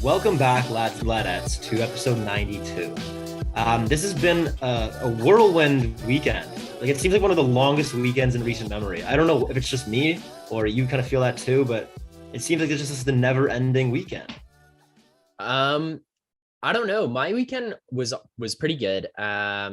Welcome back, lads and ladettes, to episode 92. This has been a whirlwind weekend. Like, it seems like one of the longest weekends in recent memory. I don't know if it's just me or you kind of feel that too, but it seems like it's just the never-ending weekend. I don't know. My weekend was pretty good. I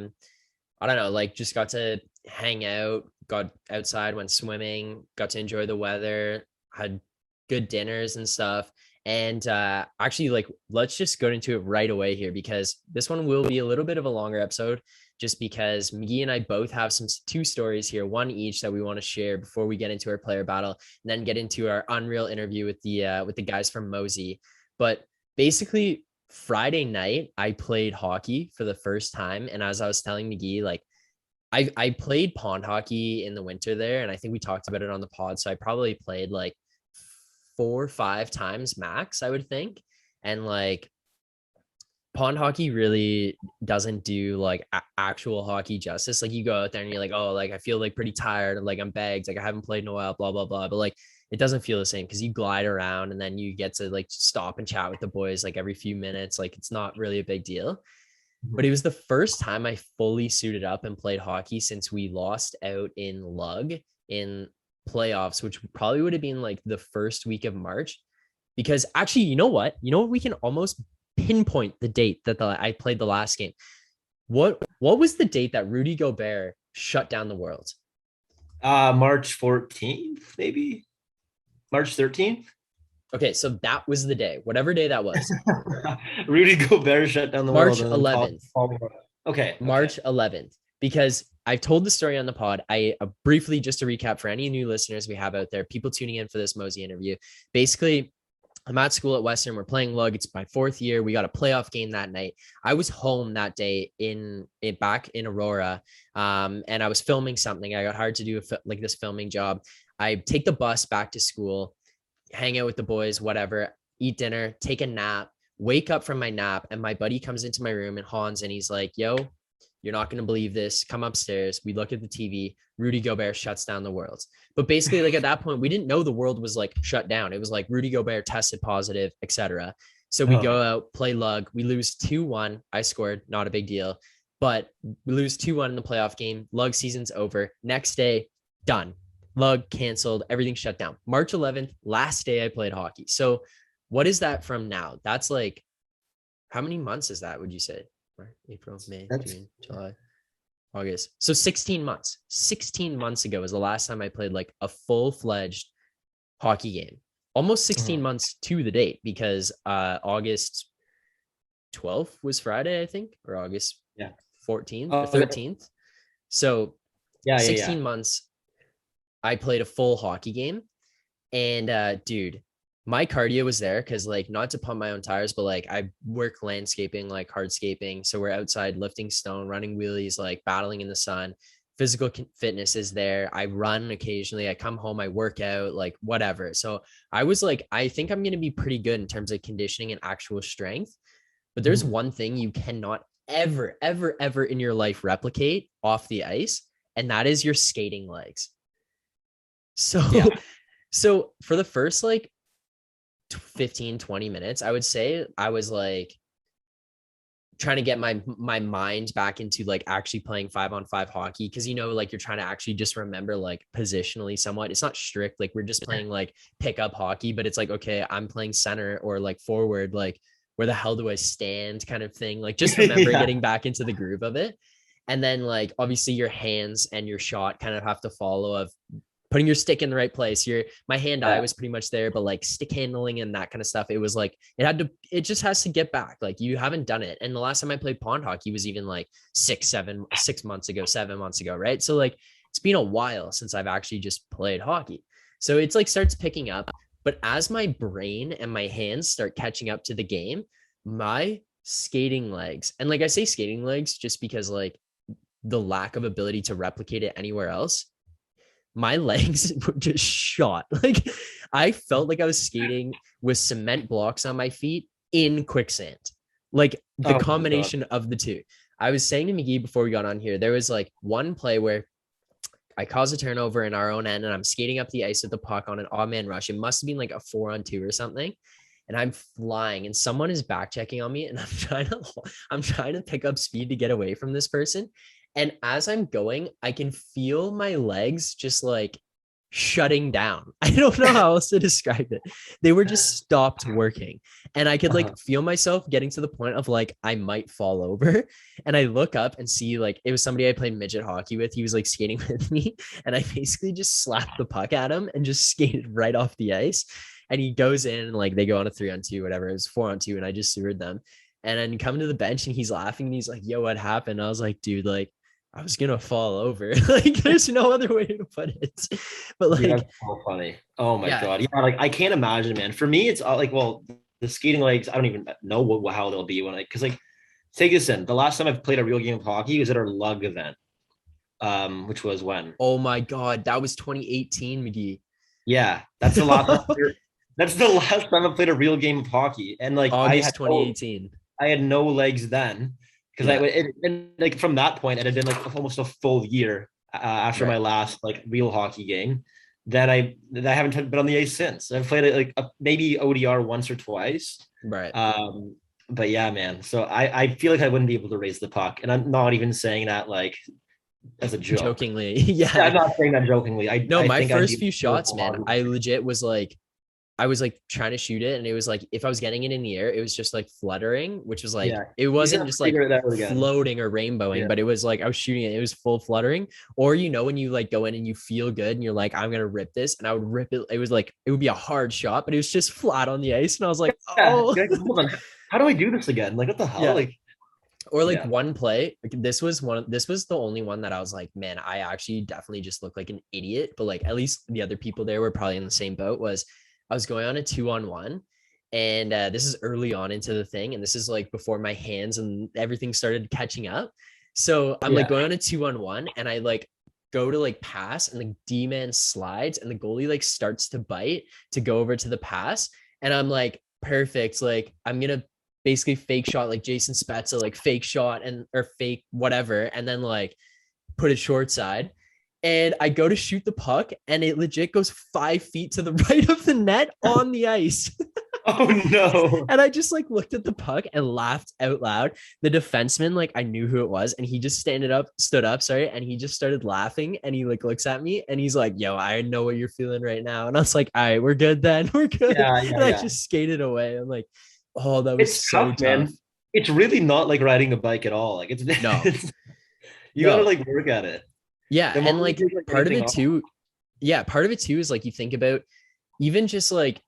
don't know, like just got to hang out, got outside, went swimming, got to enjoy the weather, had good dinners and stuff. And actually, like, let's just go into it right away here because this one will be a little bit of a longer episode just because McGee and I both have two stories here, one each that we want to share before we get into our player battle and then get into our Unreal interview with the guys from Mosea. But basically, Friday night, I played hockey for the first time. And as I was telling McGee, like I played pond hockey in the winter there. And I think we talked about it on the pod. So I probably played like 4 or 5 times max, I would think. And like pond hockey really doesn't do like actual hockey justice. Like you go out there and you're like, oh, like I feel like pretty tired and like I'm bagged, like I haven't played in a while, blah blah blah. But like it doesn't feel the same because you glide around and then you get to like stop and chat with the boys like every few minutes. Like it's not really a big deal. But it was the first time I fully suited up and played hockey since we lost out in Lug in playoffs, which probably would have been like the first week of March. Because actually, you know what? We can almost pinpoint the date that I played the last game. What was the date that Rudy Gobert shut down the world? March 14th, maybe? March 13th? Okay, so that was the day, whatever day that was. Rudy Gobert shut down the March world. 11th. Okay. March 11th. Because I've told the story on the pod. I briefly, just to recap for any new listeners we have out there, people tuning in for this Mosey interview. Basically, I'm at school at Western. We're playing Lug. It's my 4th year. We got a playoff game that night. I was home that day back in Aurora, and I was filming something. I got hired to do this filming job. I take the bus back to school, hang out with the boys, whatever, eat dinner, take a nap, wake up from my nap, and my buddy comes into my room and Hans, and he's like, yo, you're not going to believe this. Come upstairs. We look at the TV. Rudy Gobert shuts down the world. But basically, like at that point, we didn't know the world was like shut down. It was like Rudy Gobert tested positive, etc. So we go out, play Lug. We lose 2-1. I scored. Not a big deal. But we lose 2-1 in the playoff game. Lug season's over. Next day, done. Lug canceled. Everything shut down. March 11th, last day I played hockey. So what is that from now? That's like, how many months is that, would you say? April, May, June, July, August. So 16 months. 16 months ago was the last time I played like a full-fledged hockey game. Almost 16 months to the date because August 12th was Friday, I think, or August 14th or 13th. So 16 months I played a full hockey game. And dude, my cardio was there because, like, not to pump my own tires, but like I work landscaping, like hardscaping. So we're outside lifting stone, running wheelies, like battling in the sun. Physical fitness is there. I run occasionally. I come home, I work out, like whatever. So I was like, I think I'm going to be pretty good in terms of conditioning and actual strength. But there's one thing you cannot ever, ever, ever in your life replicate off the ice, and that is your skating legs. So, so for the first like 15-20 minutes, I would say I was like trying to get my mind back into like actually playing 5-on-5 hockey, because like you're trying to actually just remember like positionally somewhat. It's not strict, like we're just playing like pickup hockey, but it's like, okay, I'm playing center or like forward, like where the hell do I stand kind of thing, like just remember getting back into the groove of it. And then like obviously your hands and your shot kind of have to follow of putting your stick in the right place. My hand-eye was pretty much there, but like stick handling and that kind of stuff, it was like, it just has to get back. Like you haven't done it. And the last time I played pond hockey was even like 7 months ago. Right. So like, it's been a while since I've actually just played hockey. So it's like starts picking up, but as my brain and my hands start catching up to the game, my skating legs, and like I say skating legs, just because like the lack of ability to replicate it anywhere else, my legs were just shot. Like I felt like I was skating with cement blocks on my feet in quicksand. Like the combination of the two. I was saying to McGee before we got on here, there was like one play where I cause a turnover in our own end and I'm skating up the ice with the puck on an odd man rush. It must have been like a 4-on-2 or something. and I'm flying, and someone is back checking on me, and I'm trying to pick up speed to get away from this person. And as I'm going, I can feel my legs just like shutting down. I don't know how else to describe it. They were just stopped working. And I could like feel myself getting to the point of like I might fall over. And I look up and see like it was somebody I played midget hockey with. He was like skating with me. And I basically just slapped the puck at him and just skated right off the ice. And he goes in and like they go on a 3-on-2, whatever. It was 4-on-2, and I just sewered them. And then come to the bench and he's laughing and he's like, yo, what happened? I was like, dude, like I was gonna fall over. Like there's no other way to put it. But like, Dude, that's so funny. Oh my yeah. God. Yeah, like I can't imagine, man. For me, it's like, well, the skating legs, I don't even know how they'll be when because like, take this in. The last time I've played a real game of hockey was at our lug event, which was when? Oh my God, that was 2018, McGee. Yeah, that's the last. That's the last time I played a real game of hockey, and like August 2018. I had no legs then because and like from that point it had been like almost a full year after my last like real hockey game. Then I haven't been on the ice since. I've played it like maybe ODR once or twice. Right. But yeah, man. So I feel like I wouldn't be able to raise the puck, and I'm not even saying that like as a joke. Jokingly, yeah. I'm not saying that jokingly. I my think first few shots, man, I legit was like, I was like trying to shoot it, and it was like if I was getting it in the air, it was just like fluttering, which was like it wasn't just like floating or rainbowing, but it was like I was shooting it. It was full fluttering. Or when you like go in and you feel good and you're like, I'm gonna rip this, and I would rip it. It was like it would be a hard shot, but it was just flat on the ice, and I was like, oh, how do I do this again? Like what the hell? Like or like one play, this was the only one that I was like, man, I actually definitely just look like an idiot, but like at least the other people there were probably in the same boat. Was I was going on a 2-on-1, and this is early on into the thing, and this is like before my hands and everything started catching up. So I'm like going on a 2-on-1, and I like go to like pass, and the D-man slides, and the goalie like starts to bite to go over to the pass, and I'm like, perfect, like I'm gonna basically fake shot like Jason Spezza, like fake shot or fake whatever, and then like put it short side. And I go to shoot the puck, and it legit goes 5 feet to the right of the net on the ice. Oh no. And I just like looked at the puck and laughed out loud. The defenseman, like I knew who it was, and he just stood up, and he just started laughing, and he like looks at me and he's like, yo, I know what you're feeling right now. And I was like, all right, we're good then. We're good. And I just skated away. I'm like, oh, that was so tough. Man. It's really not like riding a bike at all. Like it's you gotta like work at it. Yeah. And like part of it too is like you think about even just like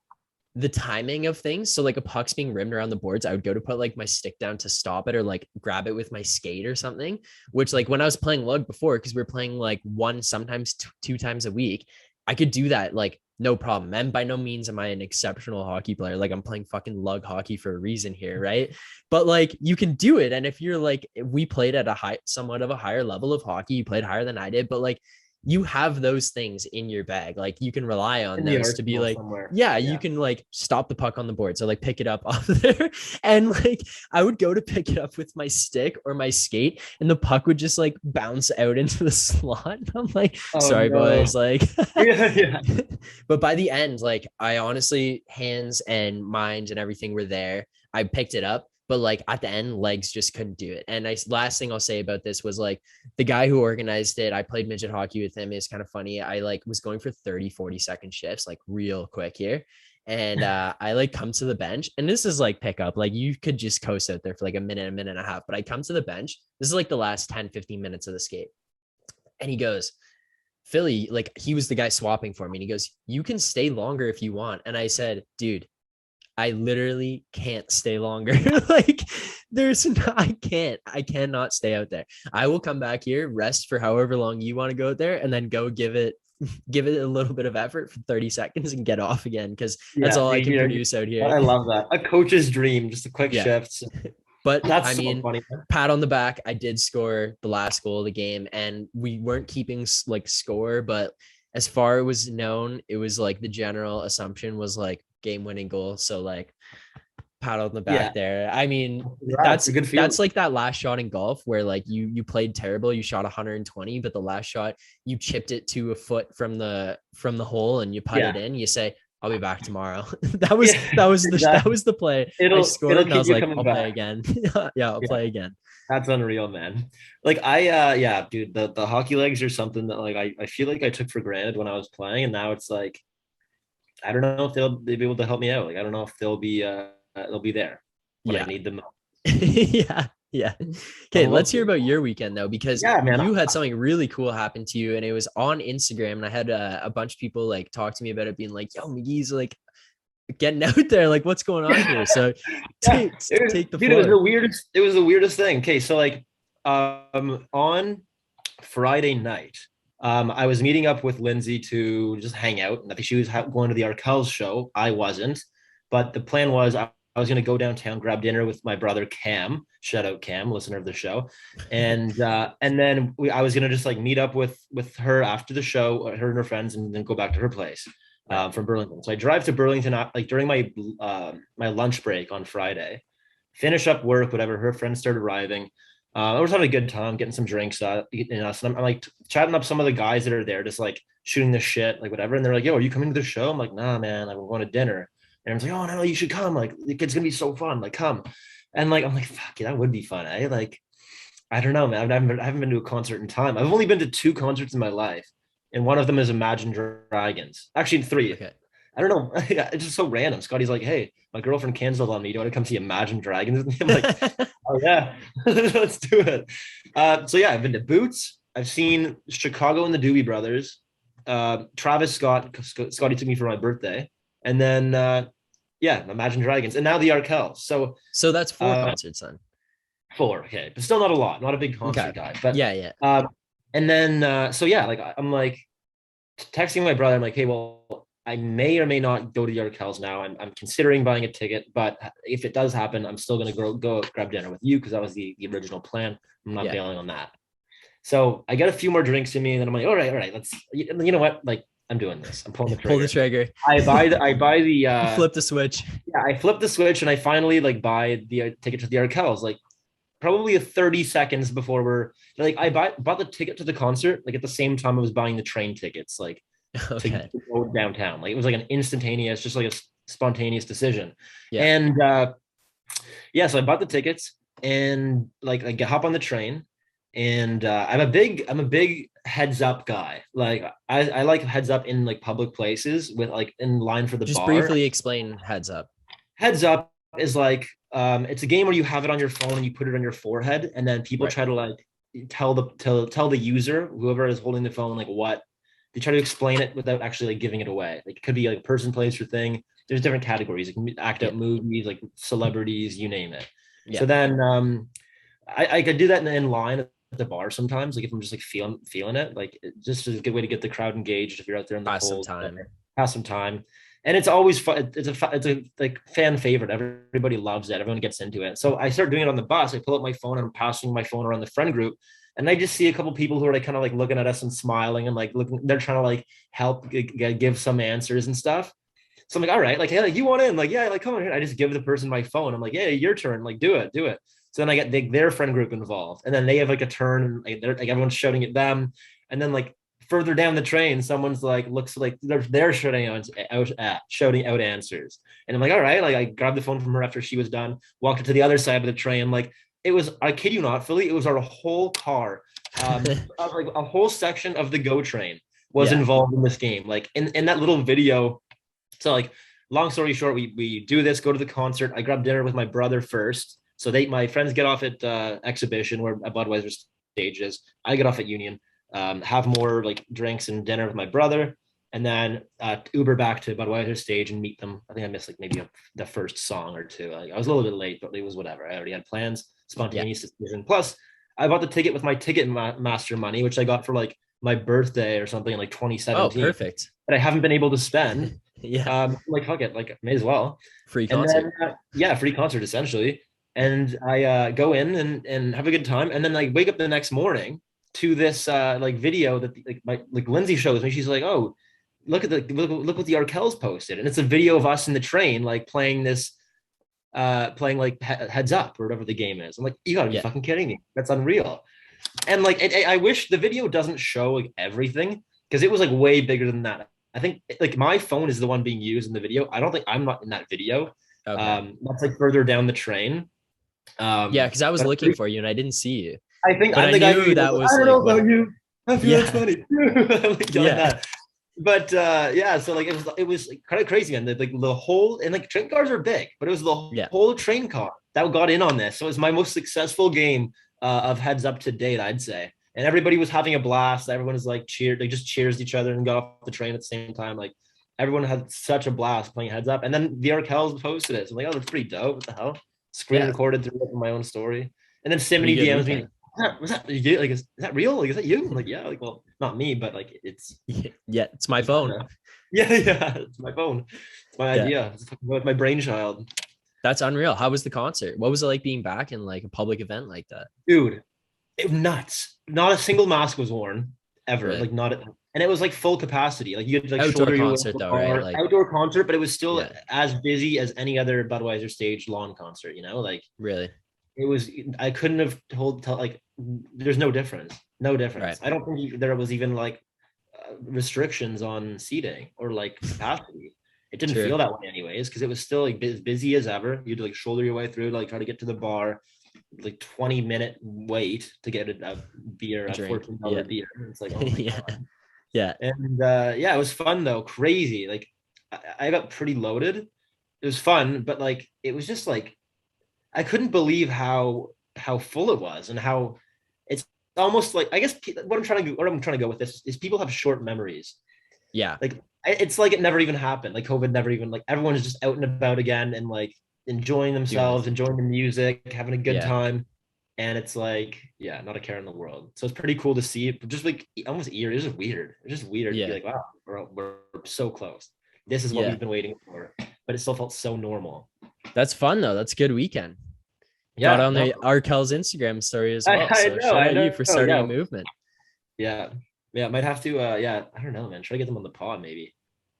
the timing of things. So like a puck's being rimmed around the boards, I would go to put like my stick down to stop it or like grab it with my skate or something, which like when I was playing lug before, because we were playing like one, sometimes 2 times a week, I could do that like no problem. And by no means am I an exceptional hockey player. Like I'm playing fucking lug hockey for a reason here, right? But like you can do it. And if you're like, we played at somewhat of a higher level of hockey, you played higher than I did, but like you have those things in your bag. Like you can rely on those to be like, you can like stop the puck on the board. So like pick it up off there. And like, I would go to pick it up with my stick or my skate, and the puck would just like bounce out into the slot. And I'm like, sorry, boys. Like, but by the end, like I honestly, hands and mind and everything were there. I picked it up. But like at the end, legs just couldn't do it. And last thing I'll say about this was like the guy who organized it, I played midget hockey with him. It's kind of funny. I like was going for 30-40 second shifts, like real quick here. And I like come to the bench, and this is like pickup. Like you could just coast out there for like a minute and a half. But I come to the bench. This is like the last 10-15 minutes of the skate. And he goes, Philly, like he was the guy swapping for me. And he goes, you can stay longer if you want. And I said, dude, I literally can't stay longer. Like I cannot stay out there. I will come back here, rest for however long you want to go out there, and then go give it a little bit of effort for 30 seconds and get off again. Because that's all I can produce out here. I love that. A coach's dream, just a quick shift. But that's funny. Pat on the back. I did score the last goal of the game, and we weren't keeping like score, but as far as was known, it was like the general assumption was like game-winning goal. So like pat on the back there. I mean, that's a good feeling. That's like that last shot in golf where like you played terrible. You shot 120, but the last shot you chipped it to a foot from the hole and you put it in. You say, I'll be back tomorrow. That was Yeah, that exactly. was the play. I scored It'll and I keep was you like, coming I'll play back. again. Yeah, I'll Yeah, play again. that's unreal, man. Like yeah, dude, the hockey legs are something that like I feel like I took for granted when I was playing, and now it's like I don't know if they'll be able to help me out. Like I don't know if they'll be there when I Yeah. need them. Yeah. Yeah. Okay, But we'll let's hear see. about your weekend though, because Yeah, man. you had something really cool happen to you, and it was on Instagram. And I had a bunch of people like talk to me about it, being like, "Yo, McGee's like getting out there. Like, what's going on here?" So Yeah, take take the dude, it was the floor. weirdest. It was the weirdest thing. Okay, so like, on Friday night, I was meeting up with Lindsay to just hang out. And I think she was going to the Arkells show. I wasn't, but the plan was I was going to go downtown, grab dinner with my brother Cam. Shout out Cam, listener of the show, and then I was going to just like meet up with her after the show, her and her friends, and then go back to her place Right. from Burlington. So I drive to Burlington like during my lunch break on Friday, finish up work, whatever. Her friends start arriving. I was having a good time, getting some drinks, so I'm like chatting up some of the guys that are there, just like shooting the shit, like whatever. And they're like, "Yo, are you coming to the show?" I'm like, "Nah, man, like, we're going to dinner." And I was like, "Oh no, you should come. Like, it's gonna be so fun. Like, come." And like, I'm like, "Fuck yeah, that would be fun." Like, I don't know, man. I haven't been to a concert in time. I've only been to two concerts in my life, and one of them is Imagine Dragons. Actually, three. Okay. I don't know. It's just so random. Scotty's like, "Hey, my girlfriend canceled on me. Do you want to come see Imagine Dragons with me?" I'm like, "Oh yeah, let's do it." So yeah, I've been to Boots. I've seen Chicago and the Doobie Brothers. Travis Scott. Scotty took me for my birthday, and then yeah, Imagine Dragons, and now the Arkells. So So that's four uh, concerts then. four, okay, but still not a lot. Not a big Okay. concert guy, but Yeah, yeah. and then so yeah, like I'm like texting my brother. I'm like, "Hey, well, I may or may not go to the Arkells now. I'm considering buying a ticket, but if it does happen, I'm still gonna go grab dinner with you because that was the original plan. I'm not Yeah. bailing on that." So I get a few more drinks in me, and then I'm like, all right, let's. You know what? Like, I'm doing this. I'm pulling the Pull the trigger. trigger. I buy the Flip the switch. yeah, I flip the switch, and I finally like buy the ticket to the Arkells. Like probably 30 seconds before we're like bought the ticket to the concert like at the same time I was buying the train tickets like to Okay. go downtown. Like it was like an instantaneous, just like a spontaneous decision. Yeah. And yeah, so I bought the tickets and like I hop on the train, and I'm a big heads up guy. Like I like heads up in like public places with like in line for the Just bar. briefly explain heads up. Heads up is like it's a game where you have it on your phone and you put it on your forehead, and then people Right. try to like tell the user, whoever is holding the phone, like what they try to explain it without actually like giving it away. Like it could be like a person, place, or thing. There's different categories. It can act Yeah. out movies, like celebrities, you name it. Yeah. So then I could do that in line at the bar sometimes, like if I'm just like feeling it, like it just is a good way to get the crowd engaged if you're out there in the Pass some cold, time. pass some time. And it's always fun. It's a like fan favorite. Everybody loves it. Everyone gets into it. So I start doing it on the bus. I pull up my phone and I'm passing my phone around the friend group, and I just see a couple people who are like kind of like looking at us and smiling and like looking. They're trying to like help give some answers and stuff. So I'm like, all right, like, hey, like you want in? Like, yeah, like come on here. I just give the person my phone. I'm like, yeah, your turn. Like, do it, do it. So then I get their friend group involved, and then they have like a turn, and like, they're like everyone's shouting at them, and then like further down the train, someone's like looks like they're shouting out answers, and I'm like, all right, like I grabbed the phone from her after she was done, walked it to the other side of the train, like it was, I kid you not, Philly, it was our whole car, like a whole section of the Go train was Yeah. involved in this game, like in that little video. So like, long story short, we do this, go to the concert. I grab dinner with my brother first. So my friends get off at Exhibition where a Budweiser stage is. I get off at Union, have more like drinks and dinner with my brother, and then Uber back to Budweiser stage and meet them. I think I missed like maybe the first song or two. Like, I was a little bit late, but it was whatever. I already had plans, Yeah. spontaneous decision. Plus, I bought the ticket with my ticket master money, which I got for like my birthday or something in like Oh, 2017 perfect. that I haven't been able to spend. Yeah. Like fuck it, like may as well. Free And concert. then yeah, free concert essentially. And I go in and have a good time, and then like wake up the next morning to this like video that like Lindsay shows me. She's like, "Oh, look what the Arkells posted," and it's a video of us in the train like playing this playing like heads up or whatever the game is. I'm like, you gotta be Yeah. fucking kidding me. That's unreal. And like I wish the video doesn't show like everything because it was like way bigger than that. I think like my phone is the one being used in the video. I don't think I'm not in that video. Okay. That's like further down the train. Yeah, because I was But looking for you and I didn't see you. I think But I'm I the guy who knew goes, that I was don't like, know about well, you. I feel that's yeah. funny. Like Yeah. that. But yeah, so like it was like, kind of crazy, man. Like the whole and like train cars are big, but it was the Yeah. whole train car that got in on this. So it was my most successful game of heads up to date, I'd say. And everybody was having a blast. Everyone was like cheered, they just cheers each other and got off the train at the same time. Like everyone had such a blast playing heads up. And then the Arkells posted it. So I'm like, oh, that's pretty dope. What the hell? Screen Yeah. recorded through it from my own story. And then Pretty Simony good DMs me, weekend. was that you? Like, is that real? Like, is that you? I'm like, yeah, like, well, not me, but like, it's Yeah, it's my phone. yeah, yeah, it's my phone. It's my Yeah. idea. It's my brainchild. That's unreal. How was the concert? What was it like being back in like a public event like that? Dude, it was nuts. Not a single mask was worn ever. Really? Like not and it was like full capacity. Like you had to like Outdoor shoulder your way to concert the though, right? bar. Like, Outdoor concert, but it was still yeah, as busy as any other Budweiser stage lawn concert, you know? Like really. it was I couldn't have told like there's no difference. No difference. Right. I don't think there was even like restrictions on seating or like capacity. It didn't True. feel that way anyways because it was still like as busy as ever. You'd like shoulder your way through, like try to get to the bar, like 20-minute wait to get a beer, a Drink. $14 Yeah. beer. It's like, oh my Yeah. god. Yeah. And yeah, it was fun though, crazy. Like I got pretty loaded. It was fun, but like it was just like I couldn't believe how full it was and how it's almost like I guess what I'm trying to go with this is people have short memories. Yeah. Like it's like it never even happened. Like COVID never even like everyone's just out and about again and like enjoying Doing themselves, this. enjoying the music, having a good Yeah. time. And it's like, yeah, not a care in the world. So it's pretty cool to see it, but just like almost eerie. It's just weird. It's just weird to be Yeah. like, wow, we're so close. This is what Yeah. we've been waiting for. But it still felt so normal. That's fun though. That's a good weekend. Got Yeah, on no, the Arkell's Instagram story as I, well. I So know, shout I out you know. for starting a Yeah, movement. yeah, yeah. Might have to. Yeah, I don't know, man. Try to get them on the pod, maybe.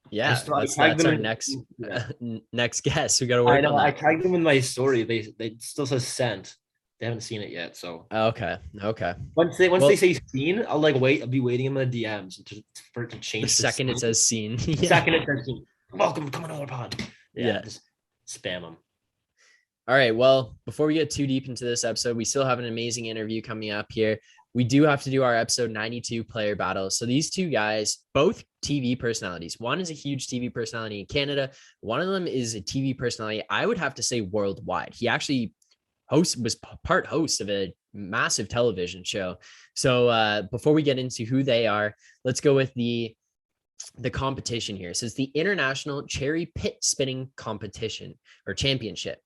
Yeah, I tagged that's them our in. next Yeah, next guest. We got to I work on know. I that. tagged them in my story. They still says sent. They haven't seen it yet. So Okay. Okay. once they Well, say seen, I'll like wait. I'll be waiting in the DMs for it to the change to second it seen. says scene. The Yeah. second it says seen. Welcome, come on our pod. Yeah, Yeah. just spam them. All right. Well, before we get too deep into this episode, we still have an amazing interview coming up here. We do have to do our episode 92 player battle. So these two guys, both TV personalities. One is a huge TV personality in Canada. One of them is a TV personality, I would have to say worldwide. He actually was part host of a massive television show. So before we get into who they are, let's go with the competition here. So it's the International Cherry Pit Spinning Competition or Championship.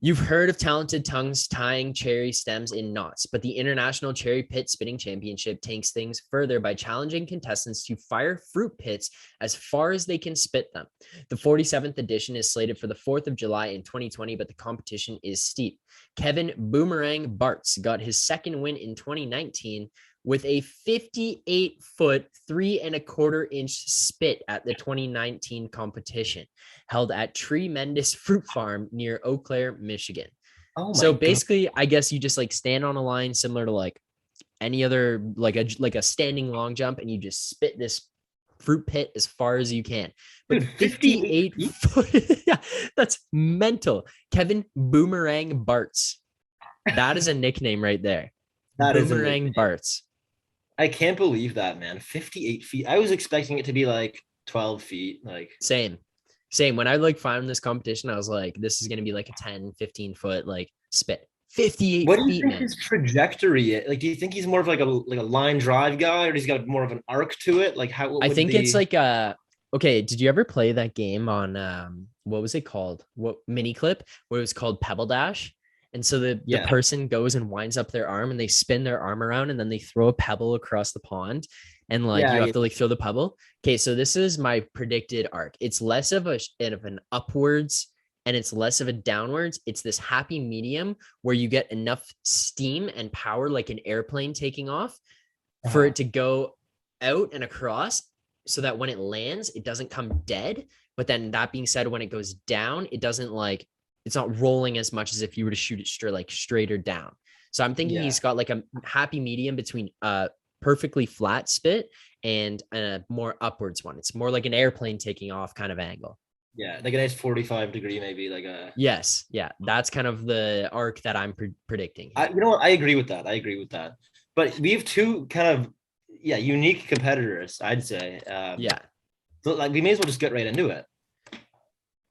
You've heard of talented tongues tying cherry stems in knots, but the International Cherry Pit Spinning Championship takes things further by challenging contestants to fire fruit pits as far as they can spit them. The 47th edition is slated for the 4th of July in 2020, but the competition is steep. Kevin Boomerang Bartz got his second win in 2019 with a 58-foot, 3.25-inch spit at the 2019 competition held at Tremendous Fruit Farm near Eau Claire, Michigan. Oh So my god. basically, I guess you just like stand on a line similar to like any other like a standing long jump, and you just spit this fruit pit as far as you can. But Dude, 58 feet? foot, yeah, that's mental. Kevin Boomerang Bartz. That is a nickname right there. That is a Boomerang nickname. Bartz. I can't believe that, man. 58 feet. I was expecting it to be like 12 feet. Like, Same. When I like found this competition, I was like, this is gonna be like a 10, 15 foot like spit. 58 what do you feet, think man. his trajectory is? Like, do you think he's more of like a line drive guy, or does he got more of an arc to it? Like, how I would think it's the like okay, did you ever play that game on what was it called? What mini clip where it was called Pebble Dash? And so the yeah person goes and winds up their arm and they spin their arm around and then they throw a pebble across the pond and like yeah you have yeah to like throw the pebble. Okay, so this is my predicted arc. It's less of an upwards and it's less of a downwards. It's this happy medium where you get enough steam and power like an airplane taking off for it to go out and across so that when it lands, it doesn't come dead. But then that being said, when it goes down, it doesn't like it's not rolling as much as if you were to shoot it straighter down. So I'm thinking yeah he's got like a happy medium between a perfectly flat spit and a more upwards one. It's more like an airplane taking off kind of angle. Yeah, like a nice 45-degree, maybe like a. Yes, yeah, that's kind of the arc that I'm predicting here. You know what? I agree with that. But we have two kind of unique competitors, I'd say. Yeah. So like we may as well just get right into it.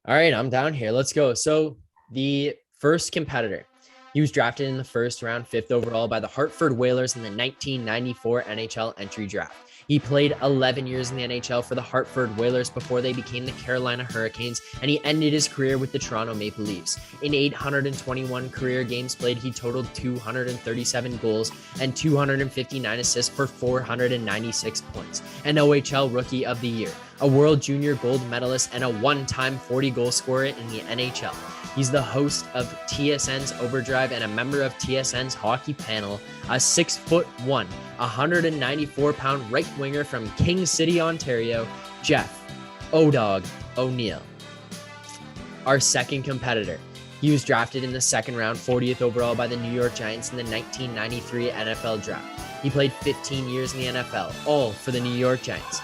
All right, I'm down here. Let's go. So the first competitor, he was drafted in the first round, 5th overall by the Hartford Whalers in the 1994 NHL entry draft. He played 11 years in the NHL for the Hartford Whalers before they became the Carolina Hurricanes, and he ended his career with the Toronto Maple Leafs. In 821 career games played, he totaled 237 goals and 259 assists for 496 points. An OHL Rookie of the Year, a World Junior Gold Medalist, and a one-time 40-goal scorer in the NHL. He's the host of TSN's Overdrive and a member of TSN's hockey panel, a 6'1", 194-pound right winger from King City, Ontario, Jeff O-Dog O'Neill. Our second competitor. He was drafted in the second round, 40th overall by the New York Giants in the 1993 NFL Draft. He played 15 years in the NFL, all for the New York Giants.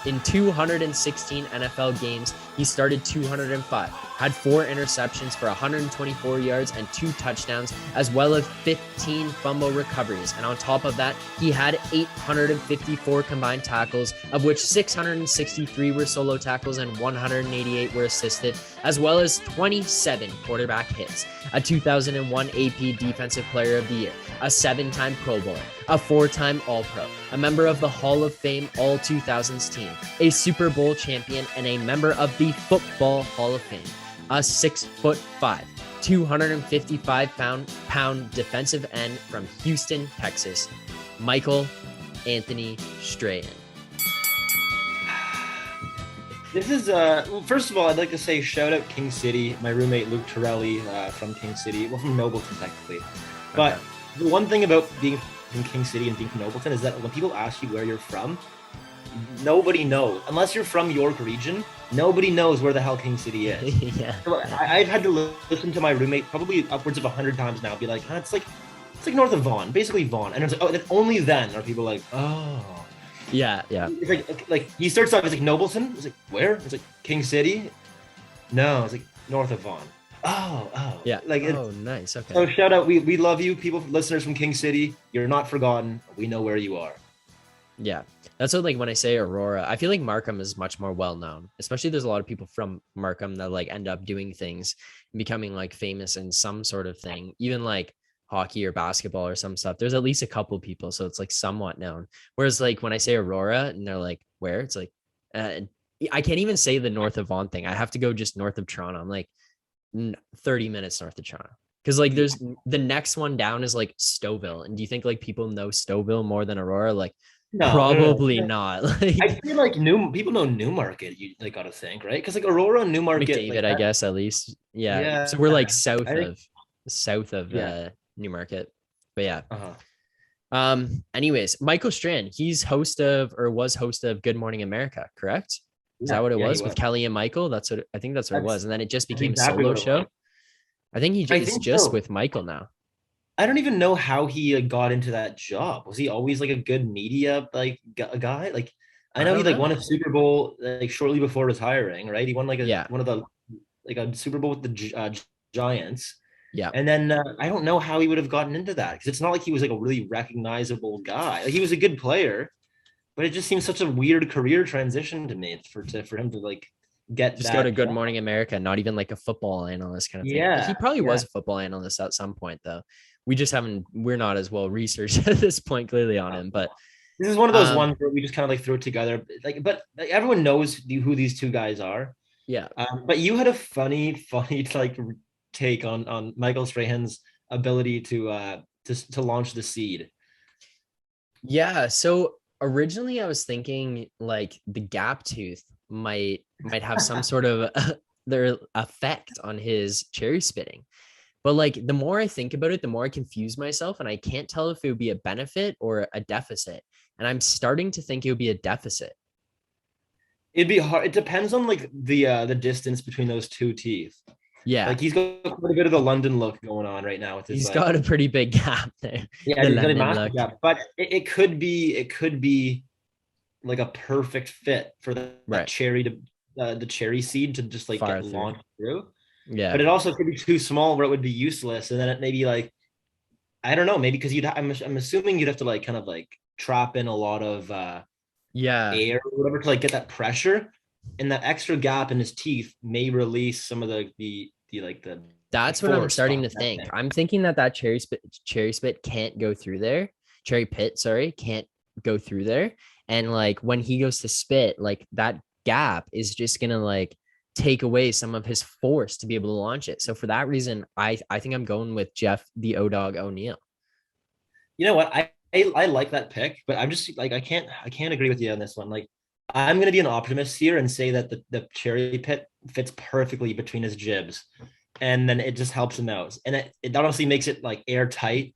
In 216 NFL games, he started 205, had 4 interceptions for 124 yards and 2 touchdowns, as well as 15 fumble recoveries. And on top of that, he had 854 combined tackles, of which 663 were solo tackles and 188 were assisted, as well as 27 quarterback hits, a 2001 AP Defensive Player of the Year, a 7-time Pro Bowler, a 4-time All-Pro, a member of the Hall of Fame All-2000s team, a Super Bowl champion, and a member of the Football Hall of Fame. A 6'5", 255-pound defensive end from Houston, Texas, Michael Anthony Strahan. This is first of all, I'd like to say shout out King City, my roommate Luke Torelli from King City, well, from Nobleton technically. But the one thing about being from King City and being from Nobleton is that when people ask you where you're from, nobody knows. Unless you're from York region, nobody knows where the hell King City is. Yeah. So I've had to listen to my roommate probably upwards of 100 times now, be like, it's like north of Vaughan, basically Vaughan. And it's like, and only then are people like, oh. Yeah. It's like he starts off, it's like Nobleton. It's like, where? It's like King City. No, it's like north of Vaughan. Oh. Yeah. Like, nice. Okay. So shout out, we love you, people, listeners from King City. You're not forgotten. We know where you are. Yeah, that's what, like, when I say Aurora, I feel like Markham is much more well known, especially there's a lot of people from Markham that like end up doing things and becoming like famous in some sort of thing, even like hockey or basketball or some stuff. There's at least a couple people, so it's like somewhat known. Whereas like when I say Aurora and they're like, where? It's like, I can't even say the north of Vaughan thing. I have to go just north of Toronto. I'm like 30 minutes north of Toronto. Because like there's the next one down is like Stouffville. And do you think like people know Stouffville more than Aurora? Like, no, probably not. Like, I feel like people know Newmarket. You like gotta think, right? Because like Aurora and Newmarket, McDavid, I guess at least. Yeah. So we're like south of Newmarket. But yeah. Anyways, Michael Strahan, he's was host of Good Morning America, correct? Is that what it was with Kelly and Michael? I think that's what it was. And then it just became a solo show. I think he's just with Michael now. I don't even know how he got into that job. Was he always like a good media like guy? Like I know he like won a Super Bowl like shortly before retiring, right? He won like one of the like a Super Bowl with the Giants. Yeah. And then I don't know how he would have gotten into that because it's not like he was like a really recognizable guy. Like, he was a good player, but it just seems such a weird career transition to me for him to like go to Good Morning America, not even like a football analyst kind of thing. Yeah. He probably was a football analyst at some point though. We're not as well researched at this point clearly on him, but this is one of those ones where we just kind of like throw it together. But everyone knows who these two guys are. Yeah. But you had a funny like take on Michael Strahan's ability to launch the seed. Yeah. So originally I was thinking like the gap tooth might have some sort of their effect on his cherry spitting. But like the more I think about it, the more I confuse myself and I can't tell if it would be a benefit or a deficit. And I'm starting to think it would be a deficit. It'd be hard. It depends on like the distance between those two teeth. Yeah. Like he's got quite a bit of the London look going on right now with his. He's got a pretty big gap there. Yeah, he's got a massive gap. But it could be like a perfect fit for that Right. cherry to the cherry seed to just like Far get through. launched through. Yeah. But it also could be too small where it would be useless, and then it maybe like I don't know, maybe because I'm assuming you'd have to like kind of like trap in a lot of Yeah. air or whatever to like get that pressure, and that extra gap in his teeth may release some of the like the That's what I'm force starting behind to that think. thing. I'm thinking that cherry spit can't go through there. Cherry pit, sorry, can't go through there. And like when he goes to spit, like that gap is just gonna like take away some of his force to be able to launch it. So for that reason, I think I'm going with Jeff the O Dog O'Neal. You know what? I like that pick, but I'm just like I can't agree with you on this one. Like I'm gonna be an optimist here and say that the cherry pit fits perfectly between his jibs, and then it just helps him out, and it honestly makes it like airtight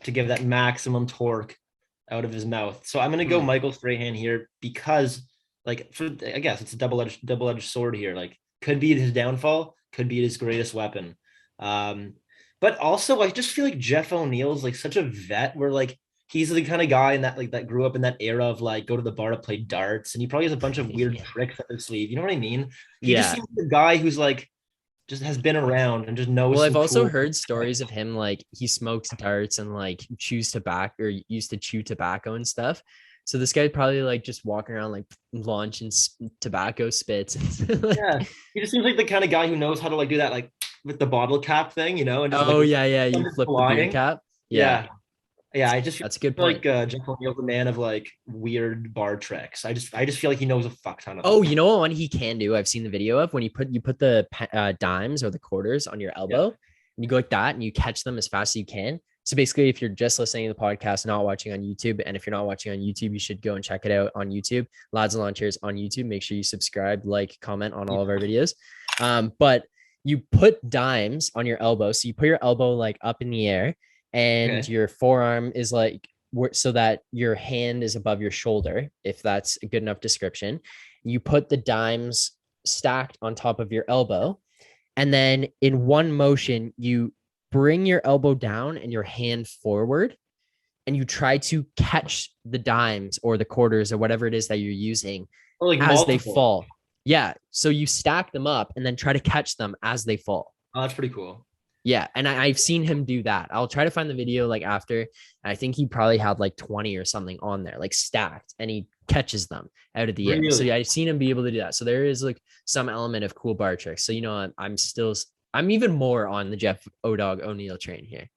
to give that maximum torque out of his mouth. So I'm gonna go Hmm. Michael Strahan here because like for I guess it's a double edged sword here. Like could be his downfall, could be his greatest weapon. Um, but also I just feel like Jeff O'Neal's like such a vet where like he's the kind of guy in that like that grew up in that era of like go to the bar to play darts and he probably has a bunch of weird tricks up his sleeve. You know what I mean? He just Yeah. seems like a guy who's like just has been around and just knows Well, I've some also cool heard stories of him like he smokes darts and like chews tobacco or used to chew tobacco and stuff. So this guy probably like just walking around like launching tobacco spits. Yeah, Like, he just seems like the kind of guy who knows how to like do that, like with the bottle cap thing, and just like oh yeah, yeah, you when it's flip the beer flying. cap. Yeah, Yeah, yeah. I just feel that's a good point. like Jeff O'Neal's a man of like weird bar tricks. I just feel like he knows a fuck ton of them. Oh, you know what one he can do? I've seen the video of when you put the dimes or the quarters on your Yeah, elbow, and you go like that, and you catch them as fast as you can. So basically, if you're just listening to the podcast, not watching on YouTube, and if you're not watching on YouTube, you should go and check it out on YouTube. Lads and Lawn Chairs on YouTube. Make sure you subscribe, like, comment on all of our yeah. videos. But you put dimes on your elbow, so you put your elbow like up in the air, and Okay. your forearm is like so that your hand is above your shoulder, if that's a good enough description. You put the dimes stacked on top of your elbow, and then in one motion you bring your elbow down and your hand forward, and you try to catch the dimes or the quarters or whatever it is that you're using Or like as they multiple. fall. Yeah, so you stack them up and then try to catch them as they fall. Oh, that's pretty cool. Yeah, and I've seen him do that. I'll try to find the video like after. I think he probably had like 20 or something on there, like stacked, and he catches them out of the air. So Really? yeah, I've seen him be able to do that. So there is like some element of cool bar tricks. So I'm even more on the Jeff O'Dog O'Neal train here.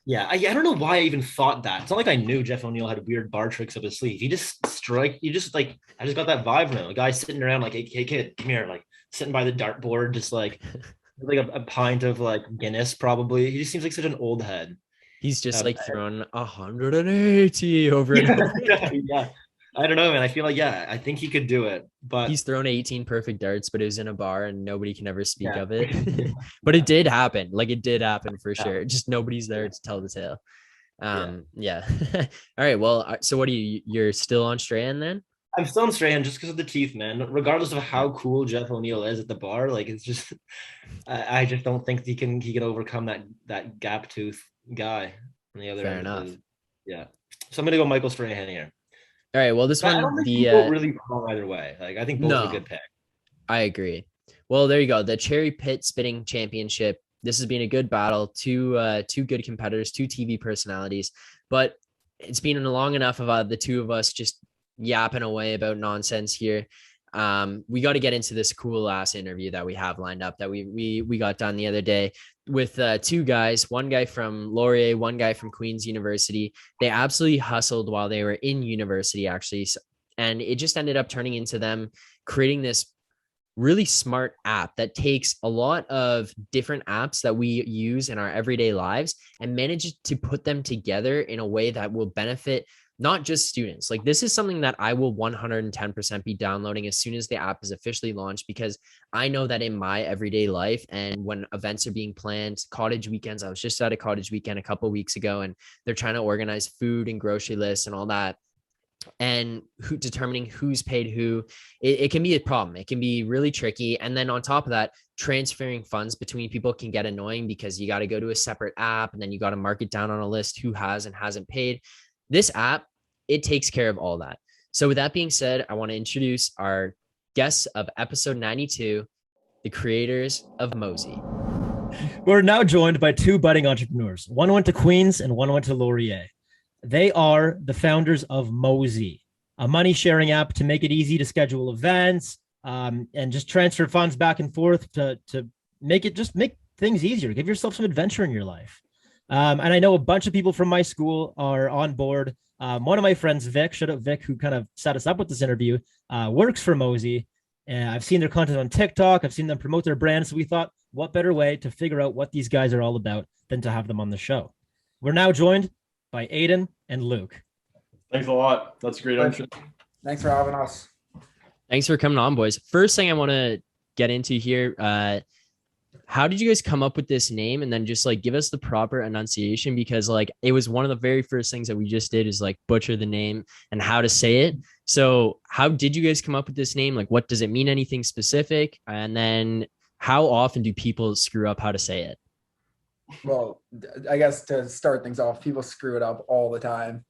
Yeah, I don't know why I even thought that. It's not like I knew Jeff O'Neal had weird bar tricks up his sleeve. He just strike. You just like I just got that vibe from him. A guy sitting around like, hey kid, come here, like sitting by the dartboard, just like a pint of like Guinness, probably. He just seems like such an old head. He's just Um, like throwing 180 over and over yeah, again. yeah. I don't know, man. I feel like I think he could do it, but He's thrown 18 perfect darts, but it was in a bar and nobody can ever speak yeah, of it. yeah, But it did happen. Like it did happen for yeah, sure. Just nobody's there to tell the tale. yeah. Yeah. All right. Well, so what are you're still on Strahan then? I'm still in Strahan just because of the teeth, man. Regardless of how cool Jeff O'Neal is at the bar, like it's just I just don't think he can overcome that gap tooth guy on the other Fair end of enough. the yeah. So I'm gonna go Michael Strahan here. All right. Well, this But I one, don't think you the can go really wrong either way. Like I think both are no, good picks. I agree. Well, there you go. The Cherry Pit Spitting Championship. This has been a good battle. Two good competitors, two TV personalities, but it's been long enough of the two of us just yapping away about nonsense here. We got to get into this cool ass interview that we have lined up that we got done the other day with two guys, one guy from Laurier, one guy from Queen's University. They absolutely hustled while they were in university, actually, and it just ended up turning into them creating this really smart app that takes a lot of different apps that we use in our everyday lives and manages to put them together in a way that will benefit not just students. Like this is something that I will 110% be downloading as soon as the app is officially launched, because I know that in my everyday life and when events are being planned, cottage weekends, I was just at a cottage weekend a couple of weeks ago and they're trying to organize food and grocery lists and all that, and determining who's paid who, it can be a problem. It can be really tricky. And then on top of that, transferring funds between people can get annoying because you got to go to a separate app and then you got to mark it down on a list who has and hasn't paid. This app, it takes care of all that. So with that being said, I want to introduce our guests of episode 92, the creators of Mosea. We're now joined by two budding entrepreneurs. One went to Queens and one went to Laurier. They are the founders of Mosea, a money sharing app to make it easy to schedule events and just transfer funds back and forth to make things easier. Give yourself some adventure in your life. And I know a bunch of people from my school are on board. One of my friends, Vic, shout out Vic, who kind of set us up with this interview, works for Mosea. And I've seen their content on TikTok. I've seen them promote their brand. So we thought, what better way to figure out what these guys are all about than to have them on the show? We're now joined by Aidan and Luke. Thanks a lot. That's a great intro. Thanks for having us. Thanks for coming on, boys. First thing I want to get into here, how did you guys come up with this name? And then just like give us the proper enunciation, because like it was one of the very first things that we just did is like butcher the name and how to say it. So how did you guys come up with this name? Like, what does it mean? Anything specific? And then how often do people screw up how to say it? Well, I guess to start things off, people screw it up all the time.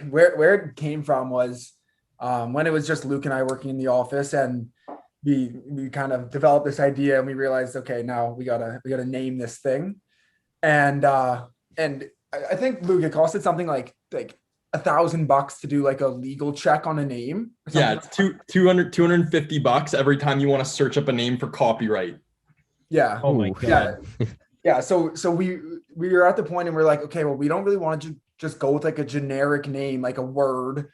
Where it came from was when it was just Luke and I working in the office, and we kind of developed this idea, and we realized, okay, now we gotta name this thing. And I think, Luke, it costed something like $1,000 to do like a legal check on a name. Yeah, it's $250 every time you want to search up a name for copyright. Yeah. Oh my God. Yeah. So we were at the point and we're like, okay, well, we don't really want to just go with like a generic name, like a word.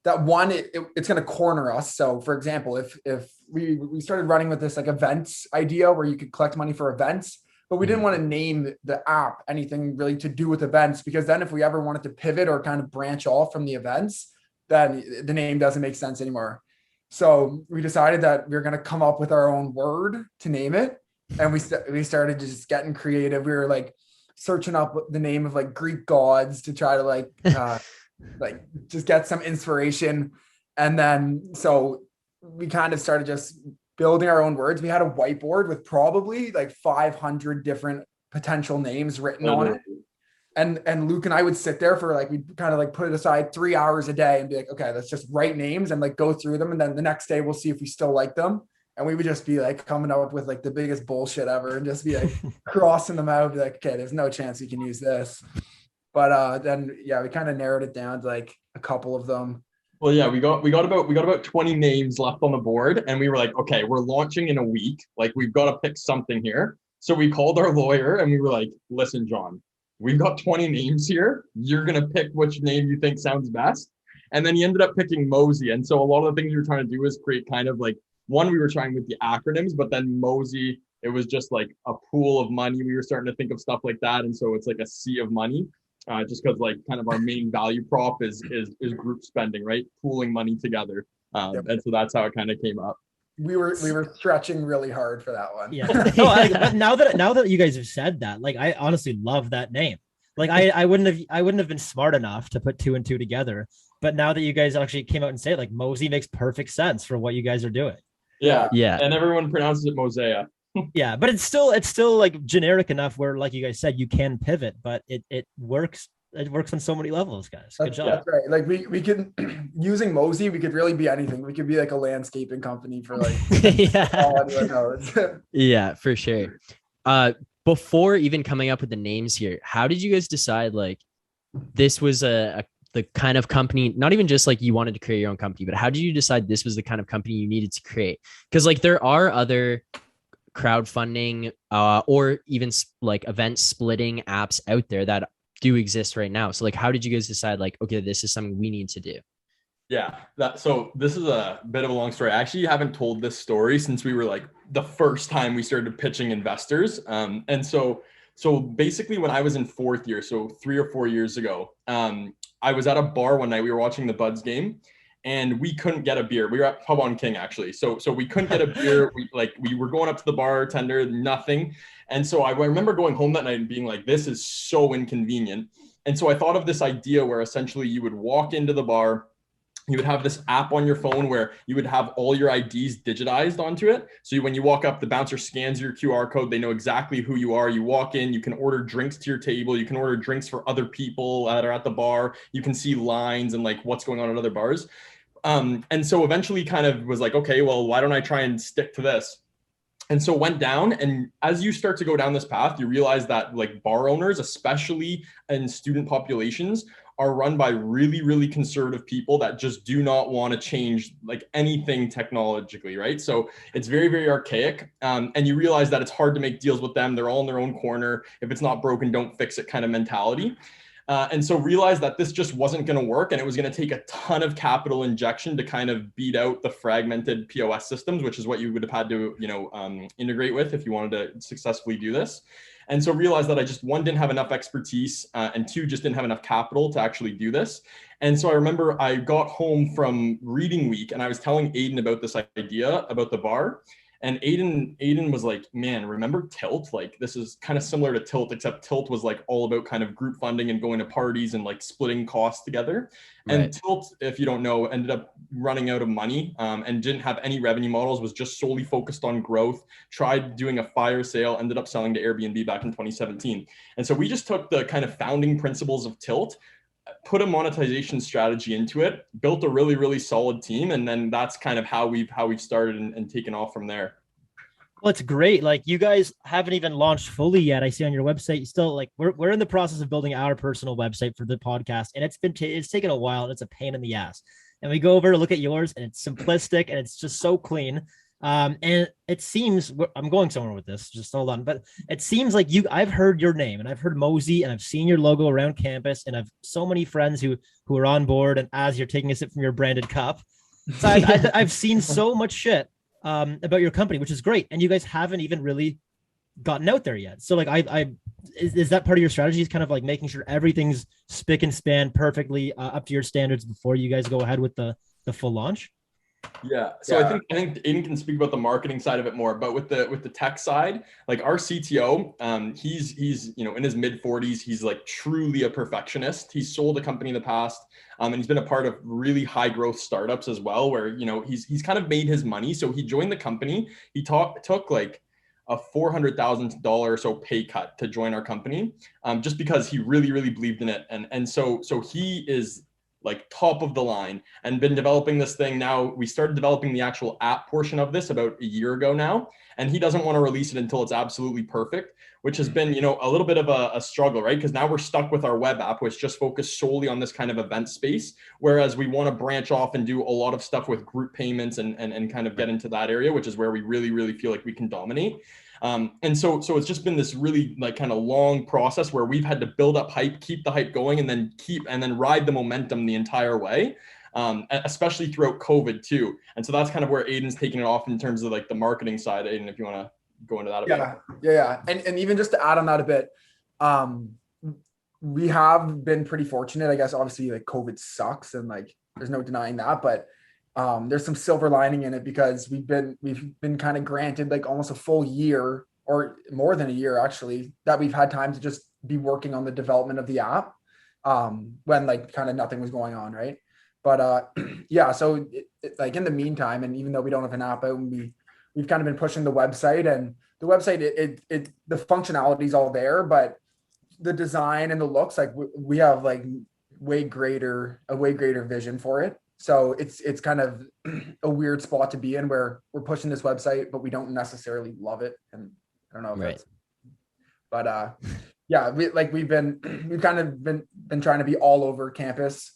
That one, it's going to corner us. So for example, if we started running with this like events idea where you could collect money for events, but we didn't want to name the app anything really to do with events, because then if we ever wanted to pivot or kind of branch off from the events, then the name doesn't make sense anymore. So we decided that we were going to come up with our own word to name it. And we started just getting creative. We were like searching up the name of like Greek gods to try to like just get some inspiration. And then, so we kind of started just building our own words. We had a whiteboard with probably like 500 different potential names written on it. And Luke and I would sit there for like, we'd kind of like put it aside 3 hours a day and be like, okay, let's just write names and like go through them. And then the next day we'll see if we still like them. And we would just be like coming up with like the biggest bullshit ever and just be like crossing them out, be like, okay, there's no chance we can use this. But then, yeah, we kind of narrowed it down to like a couple of them. Well, yeah, we got about 20 names left on the board, and we were like, okay, we're launching in a week. Like, we've got to pick something here. So we called our lawyer and we were like, listen, John, we've got 20 names here. You're going to pick which name you think sounds best. And then he ended up picking Mosea. And so a lot of the things we were trying to do is create kind of like, one, we were trying with the acronyms, but then Mosea, it was just like a pool of money. We were starting to think of stuff like that. And so it's like a sea of money, just because like kind of our main value prop is group spending, right? Pooling money together. And so that's how it kind of came up. We were stretching really hard for that one. Yeah. But now that you guys have said that, like, I honestly love that name. Like I wouldn't have been smart enough to put two and two together. But now that you guys actually came out and say it, like, Mosea makes perfect sense for what you guys are doing. Yeah. Yeah. And everyone pronounces it Mosea. Yeah, but it's still like generic enough where, like you guys said, you can pivot, but it works. It works on so many levels, guys. Good job. That's right. Like we could, using Mosea, we could really be anything. We could be like a landscaping company for like Yeah, for sure. Before even coming up with the names here, how did you guys decide like this was the kind of company, not even just like you wanted to create your own company, but how did you decide this was the kind of company you needed to create? Because like there are other crowdfunding or even like event splitting apps out there that do exist right now. So like, how did you guys decide like, okay, this is something we need to do? Yeah, so this is a bit of a long story. I actually haven't told this story since we were like the first time we started pitching investors. And so basically when I was in fourth year, so 3 or 4 years ago, I was at a bar one night. We were watching the Buds game and we couldn't get a beer. We were at Pub on King actually. So we couldn't get a beer. We were going up to the bartender, nothing. And so I remember going home that night and being like, this is so inconvenient. And so I thought of this idea where essentially you would walk into the bar you would have this app on your phone where you would have all your IDs digitized onto it. So when you walk up, the bouncer scans your QR code. They know exactly who you are. You walk in, you can order drinks to your table. You can order drinks for other people that are at the bar. You can see lines and like what's going on at other bars. And so eventually kind of was like, okay, well, why don't I try and stick to this? And so went down, and as you start to go down this path, you realize that like bar owners, especially in student populations, are run by really, really conservative people that just do not want to change like anything technologically, right? So it's very, very archaic. And you realize that it's hard to make deals with them. They're all in their own corner. If it's not broken, don't fix it kind of mentality. And so realized that this just wasn't going to work, and it was going to take a ton of capital injection to kind of beat out the fragmented POS systems, which is what you would have had to, integrate with if you wanted to successfully do this. And so realized that I just, one, didn't have enough expertise, and two, just didn't have enough capital to actually do this. And so I remember I got home from reading week and I was telling Aidan about this idea about the bar. And Aidan was like, man, remember Tilt? Like, this is kind of similar to Tilt, except Tilt was like all about kind of group funding and going to parties and like splitting costs together. Right. And Tilt, if you don't know, ended up running out of money and didn't have any revenue models, was just solely focused on growth, tried doing a fire sale, ended up selling to Airbnb back in 2017. And so we just took the kind of founding principles of Tilt, put a monetization strategy into it, built a really, really solid team. And then that's kind of how we've started and taken off from there. Well, it's great. Like, you guys haven't even launched fully yet. I see on your website, you still like, we're in the process of building our personal website for the podcast. And it's taken a while, and it's a pain in the ass. And we go over to look at yours, and it's simplistic and it's just so clean. And it seems, I'm going somewhere with this, just hold on, but it seems like I've heard your name, and I've heard Mosey, and I've seen your logo around campus, and I've so many friends who are on board. And as you're taking a sip from your branded cup, so I've seen so much shit about your company, which is great. And you guys haven't even really gotten out there yet. So like, is that part of your strategy, is kind of like making sure everything's spick and span perfectly up to your standards before you guys go ahead with the full launch? Yeah. So I think Aidan can speak about the marketing side of it more, but with the tech side, like our CTO, he's in his mid 40s. He's like truly a perfectionist. He's sold a company in the past, and he's been a part of really high growth startups as well, where he's kind of made his money. So he joined the company. He took like a $400,000 or so pay cut to join our company, just because he really, really believed in it. And so he is like top of the line and been developing this thing. Now we started developing the actual app portion of this about a year ago now, and he doesn't want to release it until it's absolutely perfect, which has been, a little bit of a struggle, right? Because now we're stuck with our web app, which just focused solely on this kind of event space. Whereas we want to branch off and do a lot of stuff with group payments and kind of get into that area, which is where we really, really feel like we can dominate. And so it's just been this really like kind of long process where we've had to build up hype, keep the hype going, and then ride the momentum the entire way, especially throughout COVID too. And so that's kind of where Aidan's taking it off in terms of like the marketing side. Aidan, if you want to go into that a bit. Yeah. And even just to add on that a bit, we have been pretty fortunate, I guess. Obviously, like, COVID sucks, and like there's no denying that, but there's some silver lining in it, because we've been kind of granted like almost a full year, or more than a year actually, that we've had time to just be working on the development of the app, when like kind of nothing was going on, right? But yeah, so like in the meantime, and even though we don't have an app out, we've kind of been pushing the website, and the website, the functionality is all there, but the design and the looks, like we have like a way greater vision for it. So it's kind of a weird spot to be in, where we're pushing this website, but we don't necessarily love it. And I don't know if that's, but yeah, we've kind of been trying to be all over campus.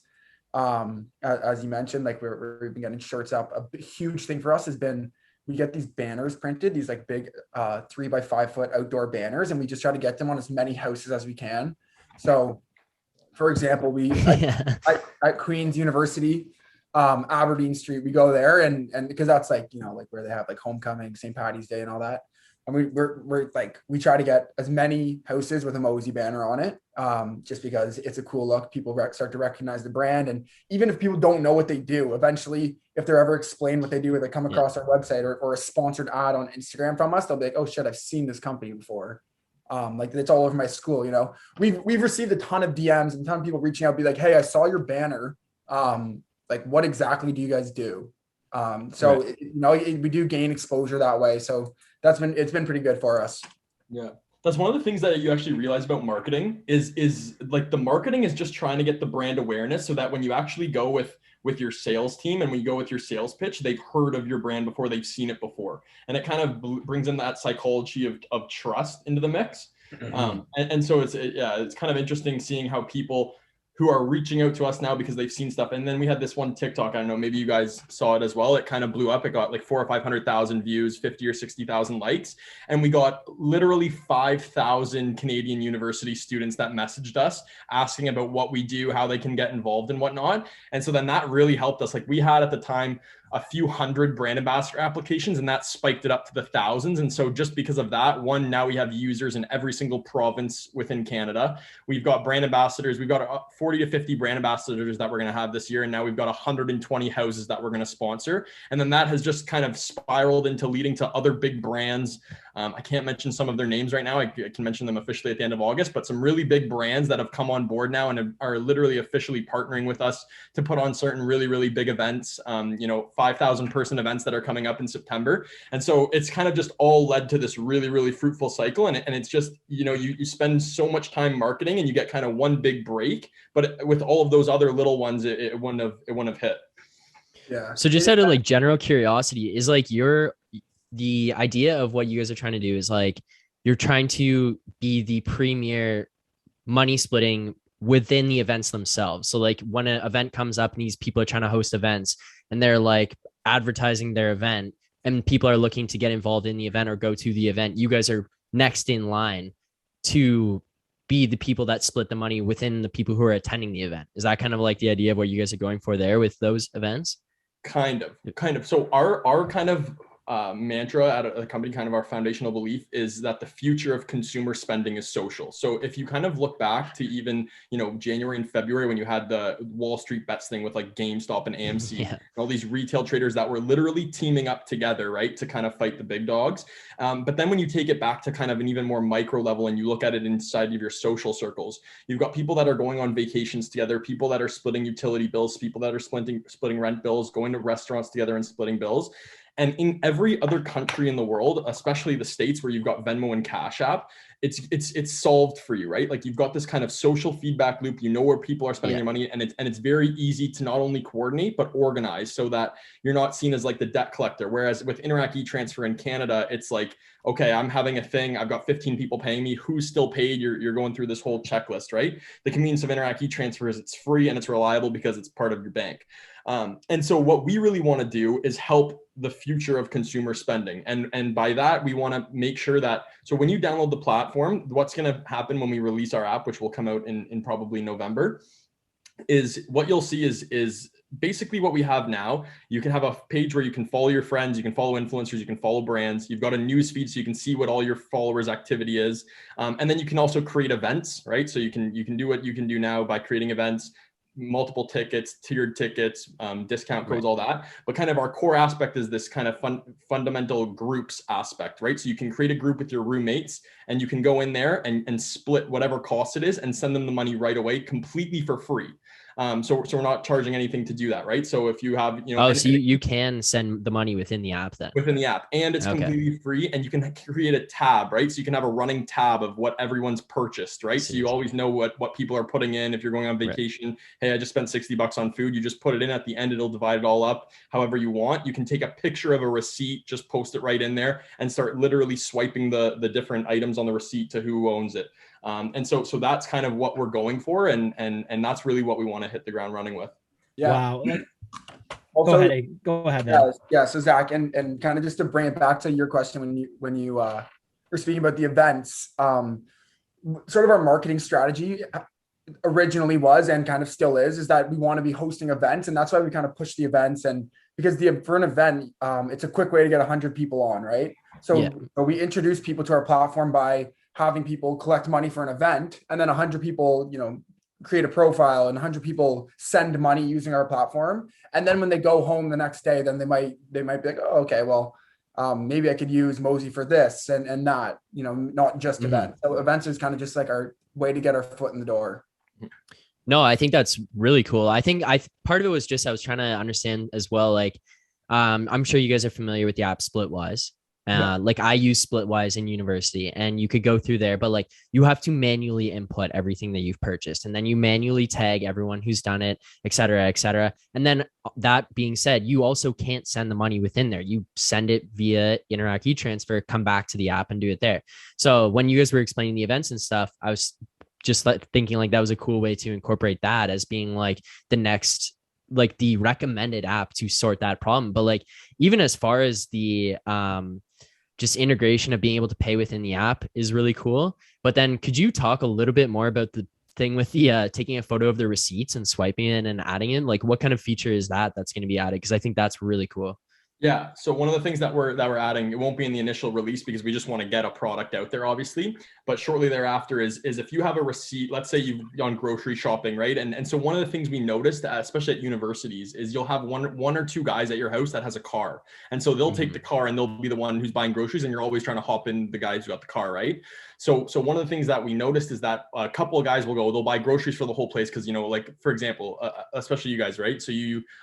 As you mentioned, like we've been getting shirts up. A huge thing for us has been, we get these banners printed, these like big 3 by 5 foot outdoor banners, and we just try to get them on as many houses as we can. So for example, at Queen's University, Aberdeen Street, we go there and because that's like, like where they have like homecoming, St. Patty's Day and all that. And we're like, we try to get as many houses with a Mosey banner on it, just because it's a cool look. People start to recognize the brand. And even if people don't know what they do, eventually, if they're ever explained what they do, or they come across our website or a sponsored ad on Instagram from us, they'll be like, oh shit, I've seen this company before. Like it's all over my school. We've received a ton of DMs and a ton of people reaching out, be like, hey, I saw your banner. like, what exactly do you guys do? So we do gain exposure that way. So it's been pretty good for us. Yeah. That's one of the things that you actually realize about marketing is like the marketing is just trying to get the brand awareness so that when you actually go with your sales team and when you go with your sales pitch, they've heard of your brand before, they've seen it before. And it kind of brings in that psychology of trust into the mix. And so it's kind of interesting seeing how people who are reaching out to us now because they've seen stuff. And then we had this one TikTok. I don't know, maybe you guys saw it as well. It kind of blew up. It got like 400,000 or 500,000 views, 50 or 60,000 likes. And we got literally 5,000 Canadian university students that messaged us asking about what we do, how they can get involved and whatnot. And so then that really helped us. Like we had at the time a few hundred brand ambassador applications, and that spiked it up to the thousands. And so just because of that, now we have users in every single province within Canada. We've got brand ambassadors. We've got 40 to 50 brand ambassadors that we're going to have this year. And now we've got 120 houses that we're going to sponsor. And then that has just kind of spiraled into leading to other big brands. I can't mention some of their names right now. I can mention them officially at the end of August, but some really big brands that have come on board now and are literally officially partnering with us to put on certain really, really big events, 5,000 person events that are coming up in September. And so it's kind of just all led to this really, really fruitful cycle. And it's just, you spend so much time marketing and you get kind of one big break, but with all of those other little ones, it wouldn't have hit. Yeah. So just out of like general curiosity, is like the idea of what you guys are trying to do is like, you're trying to be the premier money splitting within the events themselves. So like when an event comes up and these people are trying to host events and they're like advertising their event and people are looking to get involved in the event or go to the event, you guys are next in line to be the people that split the money within the people who are attending the event. Is that kind of like the idea of what you guys are going for there with those events? Kind of. So our kind of mantra at a company, kind of our foundational belief is that the future of consumer spending is social. So if you kind of look back to even, January and February when you had the Wall Street bets thing with like GameStop and AMC, and all these retail traders that were literally teaming up together, right, to kind of fight the big dogs. But then when you take it back to kind of an even more micro level and you look at it inside of your social circles, you've got people that are going on vacations together, people that are splitting utility bills, people that are splitting rent bills, going to restaurants together and splitting bills. And in every other country in the world, especially the States where you've got Venmo and Cash App, it's solved for you, right? Like you've got this kind of social feedback loop, where people are spending their money, and it's very easy to not only coordinate, but organize so that you're not seen as like the debt collector. Whereas with Interac e-Transfer in Canada, it's like, okay, I'm having a thing. I've got 15 people paying me. Who's still paid? You're going through this whole checklist, right? The convenience of Interac e-Transfer is it's free and it's reliable because it's part of your bank. And so what we really want to do is help the future of consumer spending. And by that, we want to make sure that, so when you download the platform, what's going to happen when we release our app, which will come out in probably November, is what you'll see is basically what we have now. You can have a page where you can follow your friends, you can follow influencers, you can follow brands. You've got a news feed so you can see what all your followers' activity is. And then you can also create events, right? So you can do what you can do now by creating events, multiple tickets, tiered tickets, discount codes, all that. But kind of our core aspect is this kind of fundamental groups aspect, right? So you can create a group with your roommates and you can go in there and split whatever cost it is and send them the money right away completely for free. So we're not charging anything to do that, right? So if you have, so you can send the money within the app then? Within the app, and it's completely free, and you can create a tab, right? So you can have a running tab of what everyone's purchased, right? So you always know what people are putting in. If you're going on vacation, hey, I just spent $60 on food. You just put it in at the end. It'll divide it all up however you want. You can take a picture of a receipt, just post it right in there, and start literally swiping the different items on the receipt to who owns it. And so that's kind of what we're going for, and that's really what we want to hit the ground running with. Yeah. Wow. Also, go ahead. Man. Yeah. So Zach, and kind of just to bring it back to your question when you were speaking about the events, sort of our marketing strategy originally was and kind of still is that we want to be hosting events, and that's why we kind of push the events. And because for an event, it's a quick way to get 100 people on, right? So we introduce people to our platform by having people collect money for an event, and then 100 people, create a profile, and 100 people send money using our platform. And then when they go home the next day, then they might be like, oh, okay, well, maybe I could use Mosey for this and not, not just events. So events is kind of just like our way to get our foot in the door. No, I think that's really cool. I think part of it was just I was trying to understand as well. Like, I'm sure you guys are familiar with the app Splitwise. Yeah. Like I use Splitwise in university, and you could go through there, but like you have to manually input everything that you've purchased, and then you manually tag everyone who's done it, et cetera, et cetera. And then that being said, you also can't send the money within there. You send it via Interac e-transfer, come back to the app and do it there. So when you guys were explaining the events and stuff, I was just like thinking like that was a cool way to incorporate that as being like the next, like the recommended app to sort that problem. But like even as far as the just integration of being able to pay within the app is really cool. But then could you talk a little bit more about the thing with the taking a photo of the receipts and swiping it and adding in? Like what kind of feature is that's going to be added? Because I think that's really cool. Yeah. So one of the things that we're adding, it won't be in the initial release because we just want to get a product out there, obviously. But shortly thereafter is if you have a receipt, let's say you've gone grocery shopping, right? And so one of the things we noticed, especially at universities, is you'll have one or two guys at your house that has a car. And so they'll take the car and they'll be the one who's buying groceries, and you're always trying to hop in the guys who got the car, right? So one of the things that we noticed is that a couple of guys they'll buy groceries for the whole place because, like, for example, especially you guys, right? So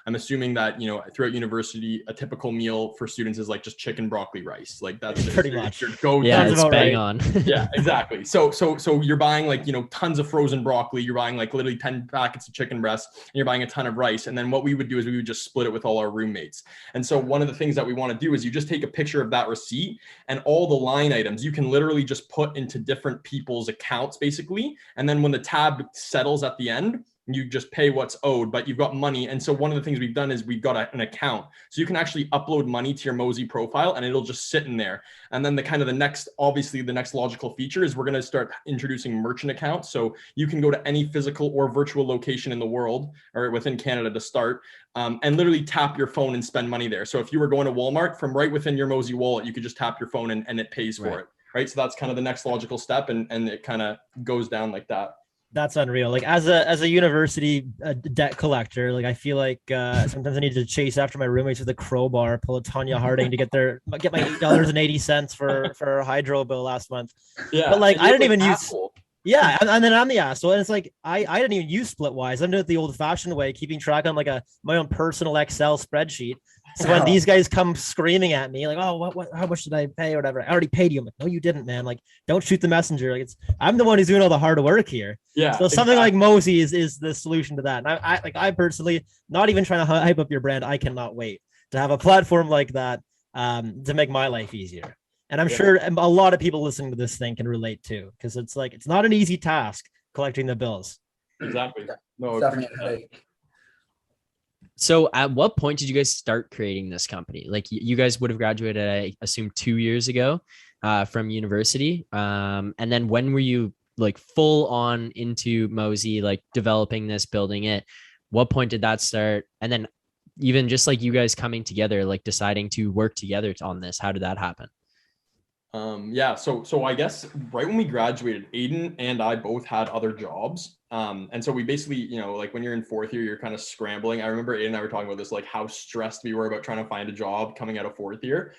I'm assuming that, throughout university, a typical meal for students is like just chicken, broccoli, rice. Like that's Pretty much. your go-to. Yeah, it's bang right. on. Yeah, exactly. So you're buying like, tons of frozen broccoli. You're buying like literally 10 packets of chicken breast, and you're buying a ton of rice. And then what we would do is we would just split it with all our roommates. And so one of the things that we want to do is you just take a picture of that receipt, and all the line items you can literally just put into different people's accounts basically. And then when the tab settles at the end, you just pay what's owed, but you've got money. And so one of the things we've done is we've got an account. So you can actually upload money to your Mosey profile, and it'll just sit in there. And then the next logical feature is we're going to start introducing merchant accounts. So you can go to any physical or virtual location in the world or within Canada to start, and literally tap your phone and spend money there. So if you were going to Walmart, from right within your Mosey wallet, you could just tap your phone and it pays for it. Right. So that's kind of the next logical step. And it kind of goes down like that. That's unreal. Like as a university debt collector, like I feel like sometimes I need to chase after my roommates with a crowbar, pull a Tanya Harding to get my $8.80 for a hydro bill last month. Yeah, but like I didn't even use. asshole. Yeah, and then I'm the asshole, and it's like I didn't even use Splitwise. I'm doing it the old-fashioned way, keeping track on like my own personal Excel spreadsheet. So when these guys come screaming at me, like, "Oh, what? How much did I pay or whatever?" I already paid you. I'm like, "No, you didn't, man. Like, don't shoot the messenger. Like, I'm the one who's doing all the hard work here." Yeah. So something like Mosey is the solution to that. And I personally, not even trying to hype up your brand, I cannot wait to have a platform like that to make my life easier. And I'm sure a lot of people listening to this thing can relate too, because it's like it's not an easy task collecting the bills. Exactly. No, Definitely. So at what point did you guys start creating this company? Like you guys would have graduated, I assume 2 years ago from university. And then when were you like full on into Mosey, like developing this, building it? What point did that start? And then even just like you guys coming together, like deciding to work together on this, how did that happen? So I guess right when we graduated, Aidan and I both had other jobs. And so we basically, like when you're in fourth year, you're kind of scrambling. I remember Aidan and I were talking about this, like how stressed we were about trying to find a job coming out of fourth year.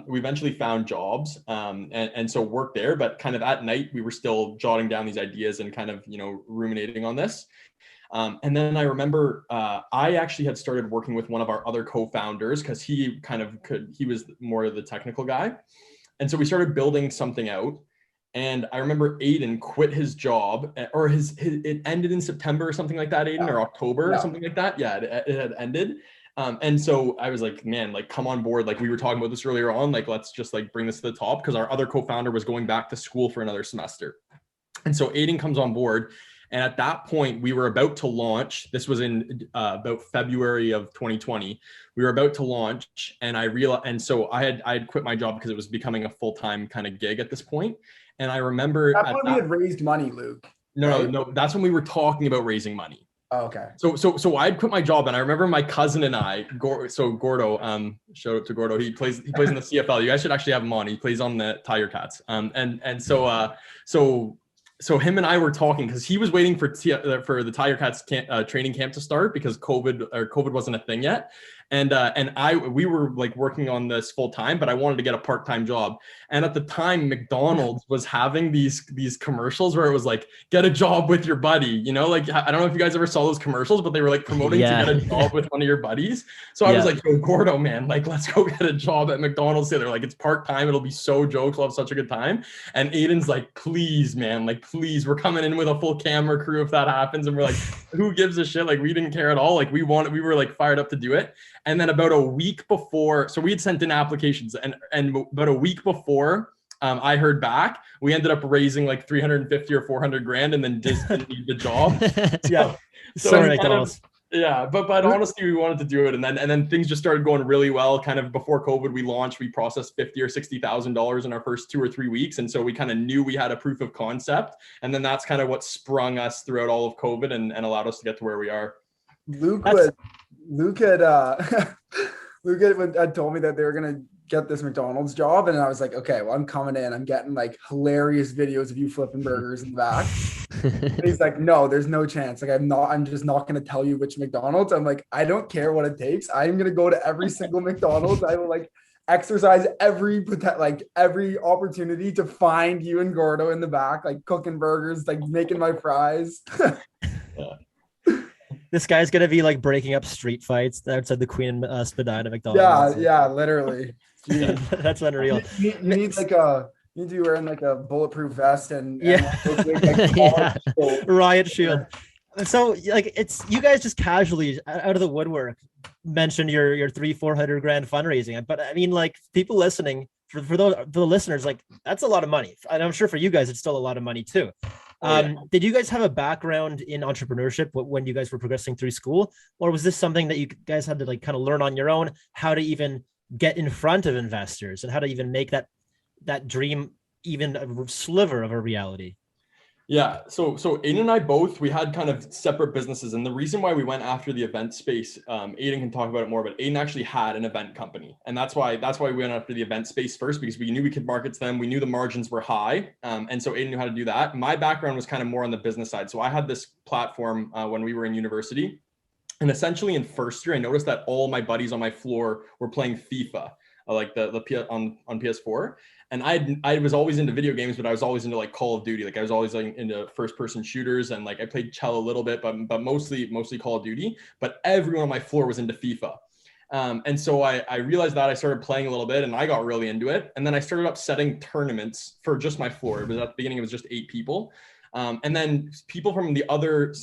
We eventually found jobs and so worked there, but kind of at night, we were still jotting down these ideas and kind of, ruminating on this. And then I remember I actually had started working with one of our other co-founders because he was more of the technical guy. And so we started building something out. And I remember Aidan quit his job, or it ended in September or something like that, Aidan, or October or something like that. Yeah, it had ended. And so I was like, man, like come on board. Like we were talking about this earlier on, like let's just like bring this to the top, because our other co-founder was going back to school for another semester. And so Aidan comes on board. And at that point, we were about to launch. This was in about February of 2020. We were about to launch, and I realized, and so I had quit my job because it was becoming a full-time kind of gig at this point. And I remember at that point we had raised money, Luke. No. That's when we were talking about raising money. Oh, okay. So I had quit my job, and I remember my cousin and I, Gordo, shout out to Gordo. He plays in the CFL. You guys should actually have him on. He plays on the Tiger Cats. So him and I were talking because he was waiting for the Tiger Cats training camp to start because COVID wasn't a thing yet. And we were like working on this full time, but I wanted to get a part-time job. And at the time, McDonald's was having these commercials where it was like, get a job with your buddy, you know, like, I don't know if you guys ever saw those commercials, but they were like promoting to get a job with one of your buddies. So I was like, yo, Gordo, man, like, let's go get a job at McDonald's. They're like, it's part-time. It'll be so jokes. We'll have such a good time. And Aidan's like, please, man, like, please, we're coming in with a full camera crew if that happens. And we're like, who gives a shit? Like, we didn't care at all. Like, we were like fired up to do it. And then about a week before, so we had sent in applications, and about a week before I heard back, we ended up raising like 350 or 400 grand, and then didn't need the job. Yeah. So Sorry, McDonald's. Yeah, but honestly, we wanted to do it, and then things just started going really well. Kind of before COVID, we launched. We processed $50,000 or $60,000 in our first 2 or 3 weeks, and so we kind of knew we had a proof of concept. And then that's kind of what sprung us throughout all of COVID and allowed us to get to where we are. Luke had told me that they were gonna get this McDonald's job, and I was like, okay, well, I'm coming in. I'm getting like hilarious videos of you flipping burgers in the back. And he's like, no, there's no chance. Like, I'm just not gonna tell you which McDonald's. I'm like, I don't care what it takes. I'm gonna go to every single McDonald's. I will like exercise every opportunity to find you and Gordo in the back, like cooking burgers, like making my fries. This guy's gonna be like breaking up street fights outside the Queen and Spadina McDonald's. Yeah, literally. That's unreal. You need like you need to be wearing like a bulletproof vest and riot shield. So like, it's, you guys just casually out of the woodwork mentioned your 300-400 grand fundraising, but I mean, like, people listening, for the listeners, like, that's a lot of money, and I'm sure for you guys it's still a lot of money too. Did you guys have a background in entrepreneurship when you guys were progressing through school, or was this something that you guys had to like kind of learn on your own, how to even get in front of investors and how to even make that dream even a sliver of a reality? Yeah. So Aidan and I both, we had kind of separate businesses. And the reason why we went after the event space, Aidan can talk about it more, but Aidan actually had an event company. And that's why we went after the event space first, because we knew we could market to them. We knew the margins were high. And so Aidan knew how to do that. My background was kind of more on the business side. So I had this platform when we were in university. And essentially in first year, I noticed that all my buddies on my floor were playing FIFA, like on PS4. And I was always into video games, but I was always into like Call of Duty. Like, I was always like into first person shooters, and like I played cello a little bit, but mostly Call of Duty. But everyone on my floor was into FIFA. And so I realized that. I started playing a little bit, and I got really into it. And then I started up setting tournaments for just my floor. It was at the beginning, it was just 8 people. And then people from the other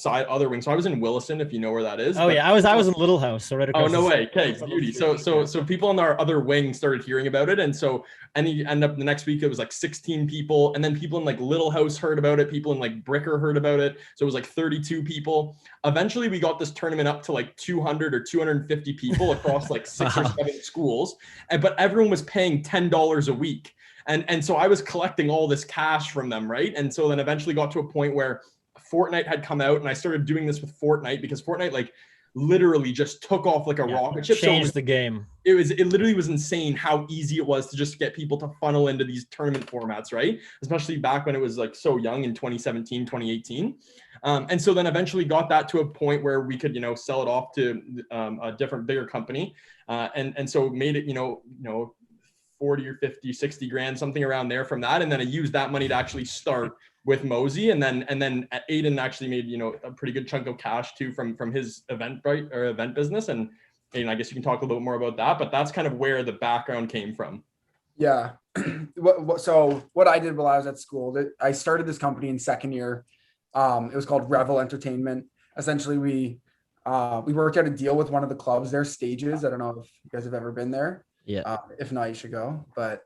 wing. So I was in Williston, if you know where that is. Oh, yeah, I was in Little House, so right across. Oh, no way. Okay, beauty. So people on our other wing started hearing about it, and so you end up the next week it was like 16 people, and then people in like Little House heard about it. People in like Bricker heard about it, so it was like 32 people. Eventually, we got this tournament up to like 200 or 250 people across like 6 or 7 schools, but everyone was paying $10 a week. And so I was collecting all this cash from them, right? And so then eventually got to a point where Fortnite had come out, and I started doing this with Fortnite, because Fortnite like literally just took off like a rocket ship. Changed the game. It literally was insane how easy it was to just get people to funnel into these tournament formats, right? Especially back when it was like so young in 2017, 2018. And so then eventually got that to a point where we could, sell it off to a different, bigger company. And so made it, 40 or 50, 60 grand, something around there from that. And then I used that money to actually start with Mosea. And then Aidan actually made, a pretty good chunk of cash too from his event business. And I guess you can talk a little bit more about that, but that's kind of where the background came from. Yeah. So what I did while I was at school, I started this company in second year. It was called Revel Entertainment. Essentially, we worked out a deal with one of the clubs, their Stages. I don't know if you guys have ever been there. Yeah. If not, you should go. But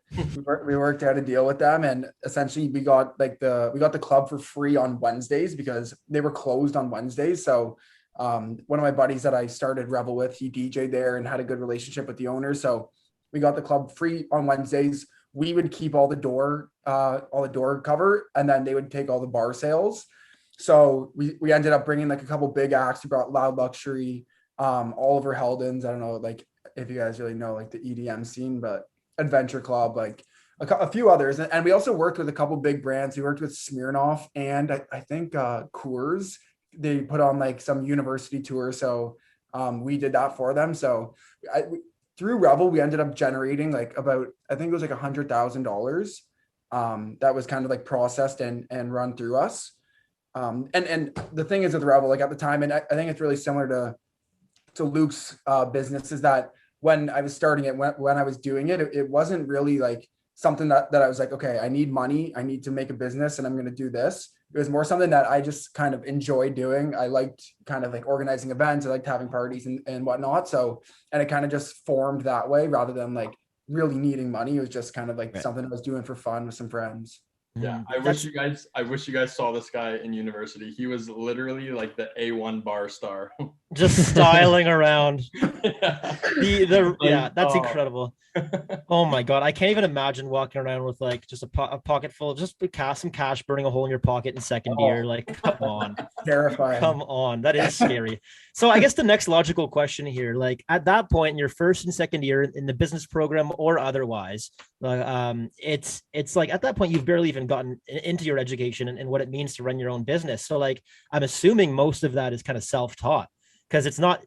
we worked out a deal with them, and essentially we got the club for free on Wednesdays because they were closed on Wednesdays. So one of my buddies that I started Revel with, he DJ'd there and had a good relationship with the owner. So we got the club free on Wednesdays. We would keep all the door cover, and then they would take all the bar sales. So we ended up bringing like a couple big acts. We brought Loud Luxury, Oliver Heldens. I don't know, like, if you guys really know like the EDM scene, but Adventure Club, like a few others. And we also worked with a couple big brands. We worked with Smirnoff and I think Coors. They put on like some university tour. So We did that for them. So through Revel, we ended up generating like about, I think it was like $100,000 that was kind of like processed and run through us. And the thing is with Revel, like at the time, and I think it's really similar to Luke's business, is that when I was starting it, when I was doing it, it wasn't really like something that I was like, okay, I need money, I need to make a business and I'm going to do this. It was more something that I just kind of enjoyed doing. I liked kind of like organizing events. I liked having parties and whatnot. So, and it kind of just formed that way rather than like really needing money. It was just kind of like something I was doing for fun with some friends. Yeah, I wish you guys saw this guy in university. He was literally like the A1 bar star. Just styling around. Yeah. That's incredible. Oh my God. I can't even imagine walking around with like just a pocket full of just some cash burning a hole in your pocket in second year. Like, come on. Terrifying. Come on. That is scary. So I guess the next logical question here, like at that point in your first and second year in the business program or otherwise, it's like at that point, you've barely even gotten into your education and what it means to run your own business. So like, I'm assuming most of that is kind of self-taught. Because it's not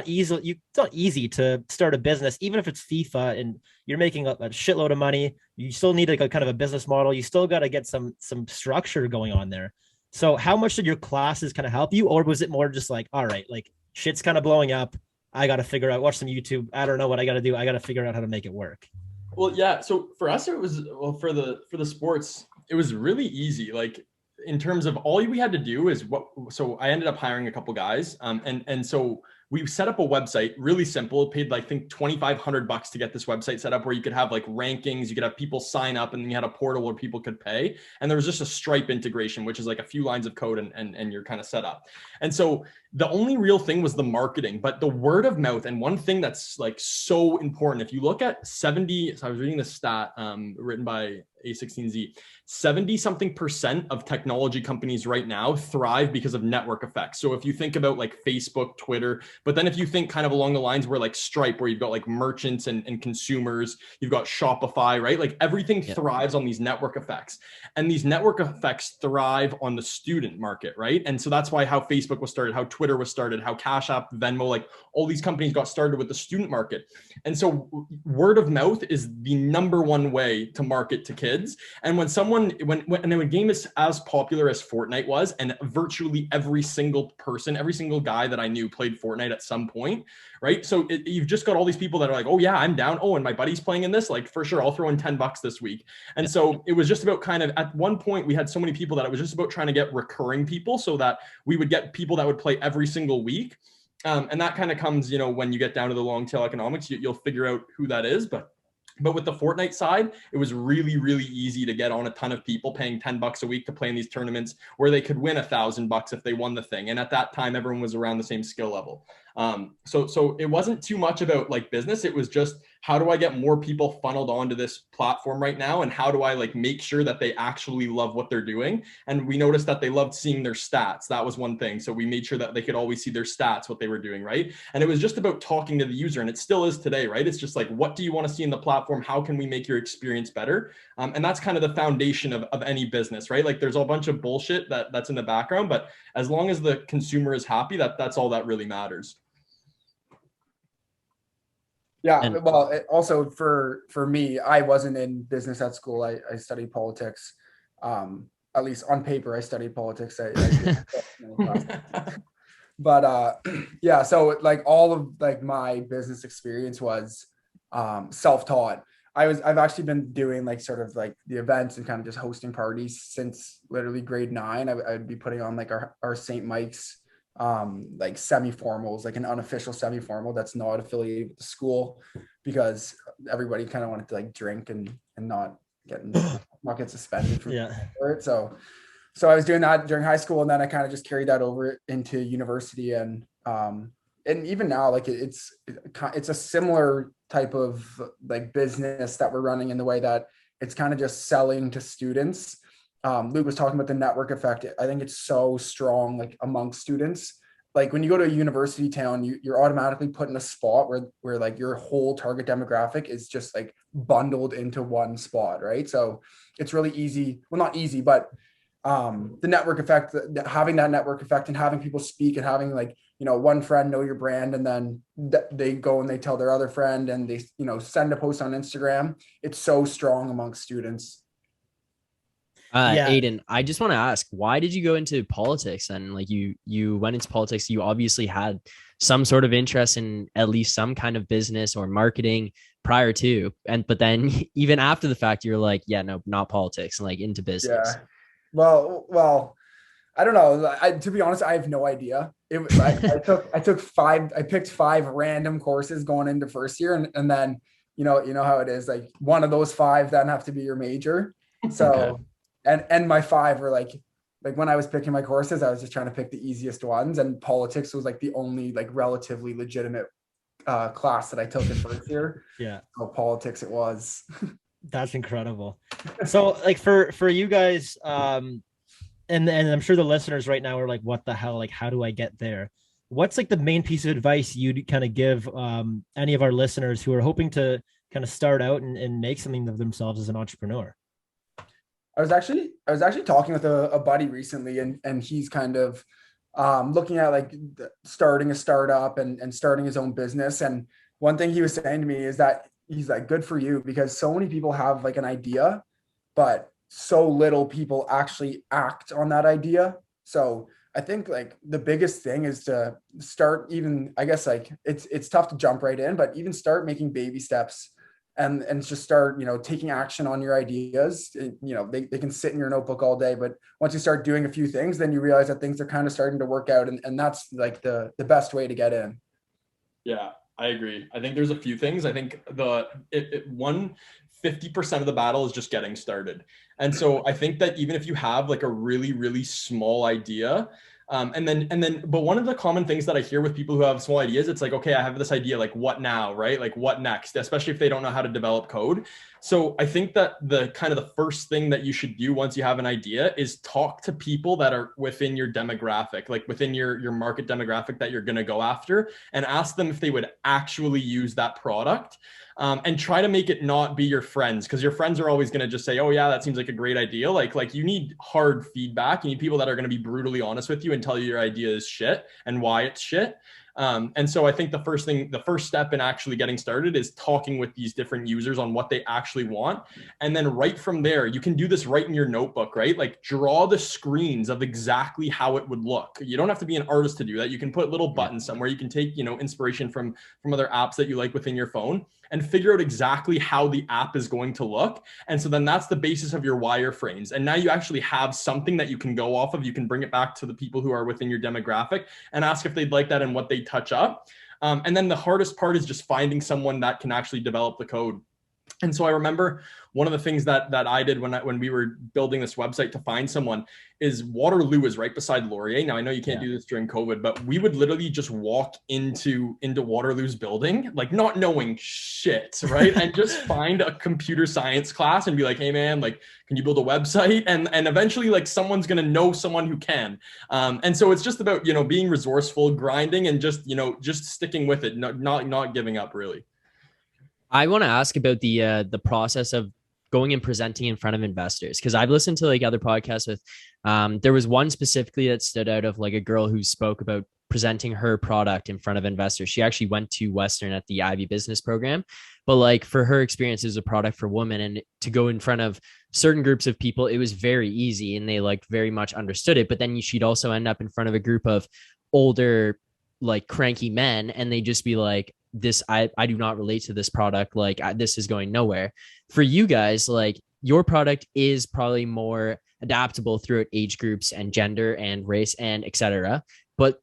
easy to start a business, even if it's FIFA and you're making a shitload of money. You still need like a kind of a business model. You still got to get some structure going on there. So how much did your classes kind of help you, or was it more just like, all right, like shit's kind of blowing up, I got to figure out, watch some YouTube, I don't know what I got to do, I got to figure out how to make it work? Well, yeah. So for us, it was for the sports, it was really easy. Like, in terms of all we had to do is so I ended up hiring a couple guys. And so we set up a website, really simple. It paid, I think, $2,500 to get this website set up, where you could have like rankings, you could have people sign up, and then you had a portal where people could pay. And there was just a Stripe integration, which is like a few lines of code and you're kind of set up. And so the only real thing was the marketing, but the word of mouth. And one thing that's like so important, if you look at 70, so I was reading this stat written by A16Z, 70-something% of technology companies right now thrive because of network effects. So if you think about like Facebook, Twitter, but then if you think kind of along the lines where like Stripe, where you've got like merchants and consumers, you've got Shopify, right? Like everything thrives on these network effects, and these network effects thrive on the student market, right? And so that's why how Facebook was started, how Twitter was started, how Cash App, Venmo, like all these companies got started with the student market. And so word of mouth is the number one way to market to kids. And when a game is as popular as Fortnite was, and virtually every single guy that I knew played Fortnite at some point, right? So you've just got all these people that are like, oh yeah, I'm down. Oh, and my buddy's playing in this, like for sure, I'll throw in $10 this week. And so it was just about kind of, at one point we had so many people that it was just about trying to get recurring people, so that we would get people that would play every single week. And that kind of comes, when you get down to the long tail economics, you'll figure out who that is. But with the Fortnite side, it was really, really easy to get on a ton of people paying $10 a week to play in these tournaments where they could win $1,000 if they won the thing. And at that time, everyone was around the same skill level. So it wasn't too much about like business. It was just, how do I get more people funneled onto this platform right now? And how do I like make sure that they actually love what they're doing? And we noticed that they loved seeing their stats. That was one thing. So we made sure that they could always see their stats, what they were doing, right? And it was just about talking to the user, and it still is today, right? It's just like, what do you want to see in the platform? How can we make your experience better? And that's kind of the foundation of any business, right? Like there's a bunch of bullshit that's in the background, but as long as the consumer is happy, that's all that really matters. Yeah, well, also for me, I wasn't in business at school. I studied politics. At least on paper, I studied politics. But yeah, so like all of like my business experience was self-taught. I've actually been doing like sort of like the events and kind of just hosting parties since literally grade 9. I'd be putting on like our St. Mike's like semi-formals, like an unofficial semi-formal that's not affiliated with the school, because everybody kind of wanted to like drink and not get suspended from it. So I was doing that during high school, and then I kind of just carried that over into university, and even now, like it's a similar type of like business that we're running, in the way that it's kind of just selling to students. Luke was talking about the network effect. I think it's so strong, like amongst students. Like when you go to a university town, you're automatically put in a spot where like your whole target demographic is just like bundled into one spot, right? So it's really easy. Well, not easy, but the network effect, having that network effect and having people speak and having like one friend know your brand, and then they go and they tell their other friend, and they, send a post on Instagram. It's so strong amongst students. Yeah. Aidan, I just want to ask, why did you go into politics? And like you went into politics, you obviously had some sort of interest in at least some kind of business or marketing prior to, but then even after the fact, you're like, yeah, no, not politics, and like into business. Yeah. Well, I don't know. To be honest, I have no idea. I picked 5 random courses going into first year, and then how it is, like one of those 5 then have to be your major. So Okay. and my 5 were like when I was picking my courses, I was just trying to pick the easiest ones, and politics was like the only like relatively legitimate class that I took in first year. Yeah. So politics it was. That's incredible. So like for you guys, and I'm sure the listeners right now are like, what the hell? Like, how do I get there? What's like the main piece of advice you'd kind of give any of our listeners who are hoping to kind of start out and make something of themselves as an entrepreneur? I was actually talking with a buddy recently, and he's kind of looking at like starting a startup and starting his own business. And one thing he was saying to me is that he's like, good for you, because so many people have like an idea, but so little people actually act on that idea. So I think like the biggest thing is to start, even, I guess, like it's tough to jump right in, but even start making baby steps and just start, taking action on your ideas. They can sit in your notebook all day, but once you start doing a few things, then you realize that things are kind of starting to work out. And that's like the best way to get in. Yeah, I agree. I think there's a few things. I think 50% of the battle is just getting started. And so I think that even if you have like a really, really small idea, but one of the common things that I hear with people who have small ideas, it's like, okay, I have this idea, like what now, right? Like what next, especially if they don't know how to develop code. So I think that the kind of the first thing that you should do once you have an idea is talk to people that are within your demographic, like within your market demographic that you're going to go after, and ask them if they would actually use that product. And try to make it not be your friends, because your friends are always going to just say, oh yeah, that seems like a great idea. Like you need hard feedback. You need people that are going to be brutally honest with you and tell you your idea is shit and why it's shit. And so I think the first step in actually getting started is talking with these different users on what they actually want. And then right from there, you can do this right in your notebook, right? Like draw the screens of exactly how it would look. You don't have to be an artist to do that. You can put little buttons somewhere. You can take, inspiration from other apps that you like within your phone and figure out exactly how the app is going to look. And so then that's the basis of your wireframes. And now you actually have something that you can go off of. You can bring it back to the people who are within your demographic and ask if they'd like that and what they touch up. And then the hardest part is just finding someone that can actually develop the code. And so I remember one of the things that I did when we were building this website to find someone is Waterloo is right beside Laurier. Now I know you can't do this during COVID, but we would literally just walk into Waterloo's building, like not knowing shit, right? And just find a computer science class and be like, hey man, like, can you build a website? And eventually like someone's going to know someone who can. And so it's just about, being resourceful, grinding, and just sticking with it, not giving up really. I want to ask about the process of going and presenting in front of investors, because I've listened to like other podcasts with there was one specifically that stood out of like a girl who spoke about presenting her product in front of investors. She actually went to Western at the Ivy Business Program, but like for her experience as a product for women and to go in front of certain groups of people, it was very easy and they like very much understood it. But then she'd also end up in front of a group of older, like cranky men, and they just be like, I do not relate to this product. Like this is going nowhere. For you guys, like your product is probably more adaptable throughout age groups and gender and race and etc. But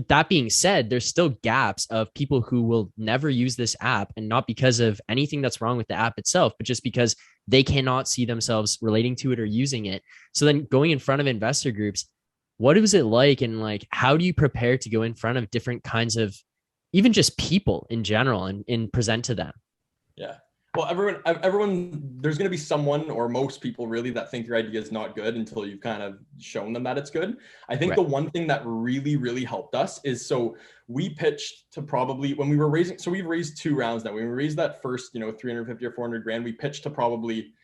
that being said, there's still gaps of people who will never use this app, and not because of anything that's wrong with the app itself, but just because they cannot see themselves relating to it or using it. So then going in front of investor groups, what was it like? And like, how do you prepare to go in front of different kinds of even just people in general and present to them? Yeah. Well, everyone, there's going to be someone or most people really that think your idea is not good until you've kind of shown them that it's good. I think the one thing that really, really helped us is, so we pitched to probably when we were raising, so we've raised 2 rounds now. When we raised that first, 350 or 400 grand, we pitched to probably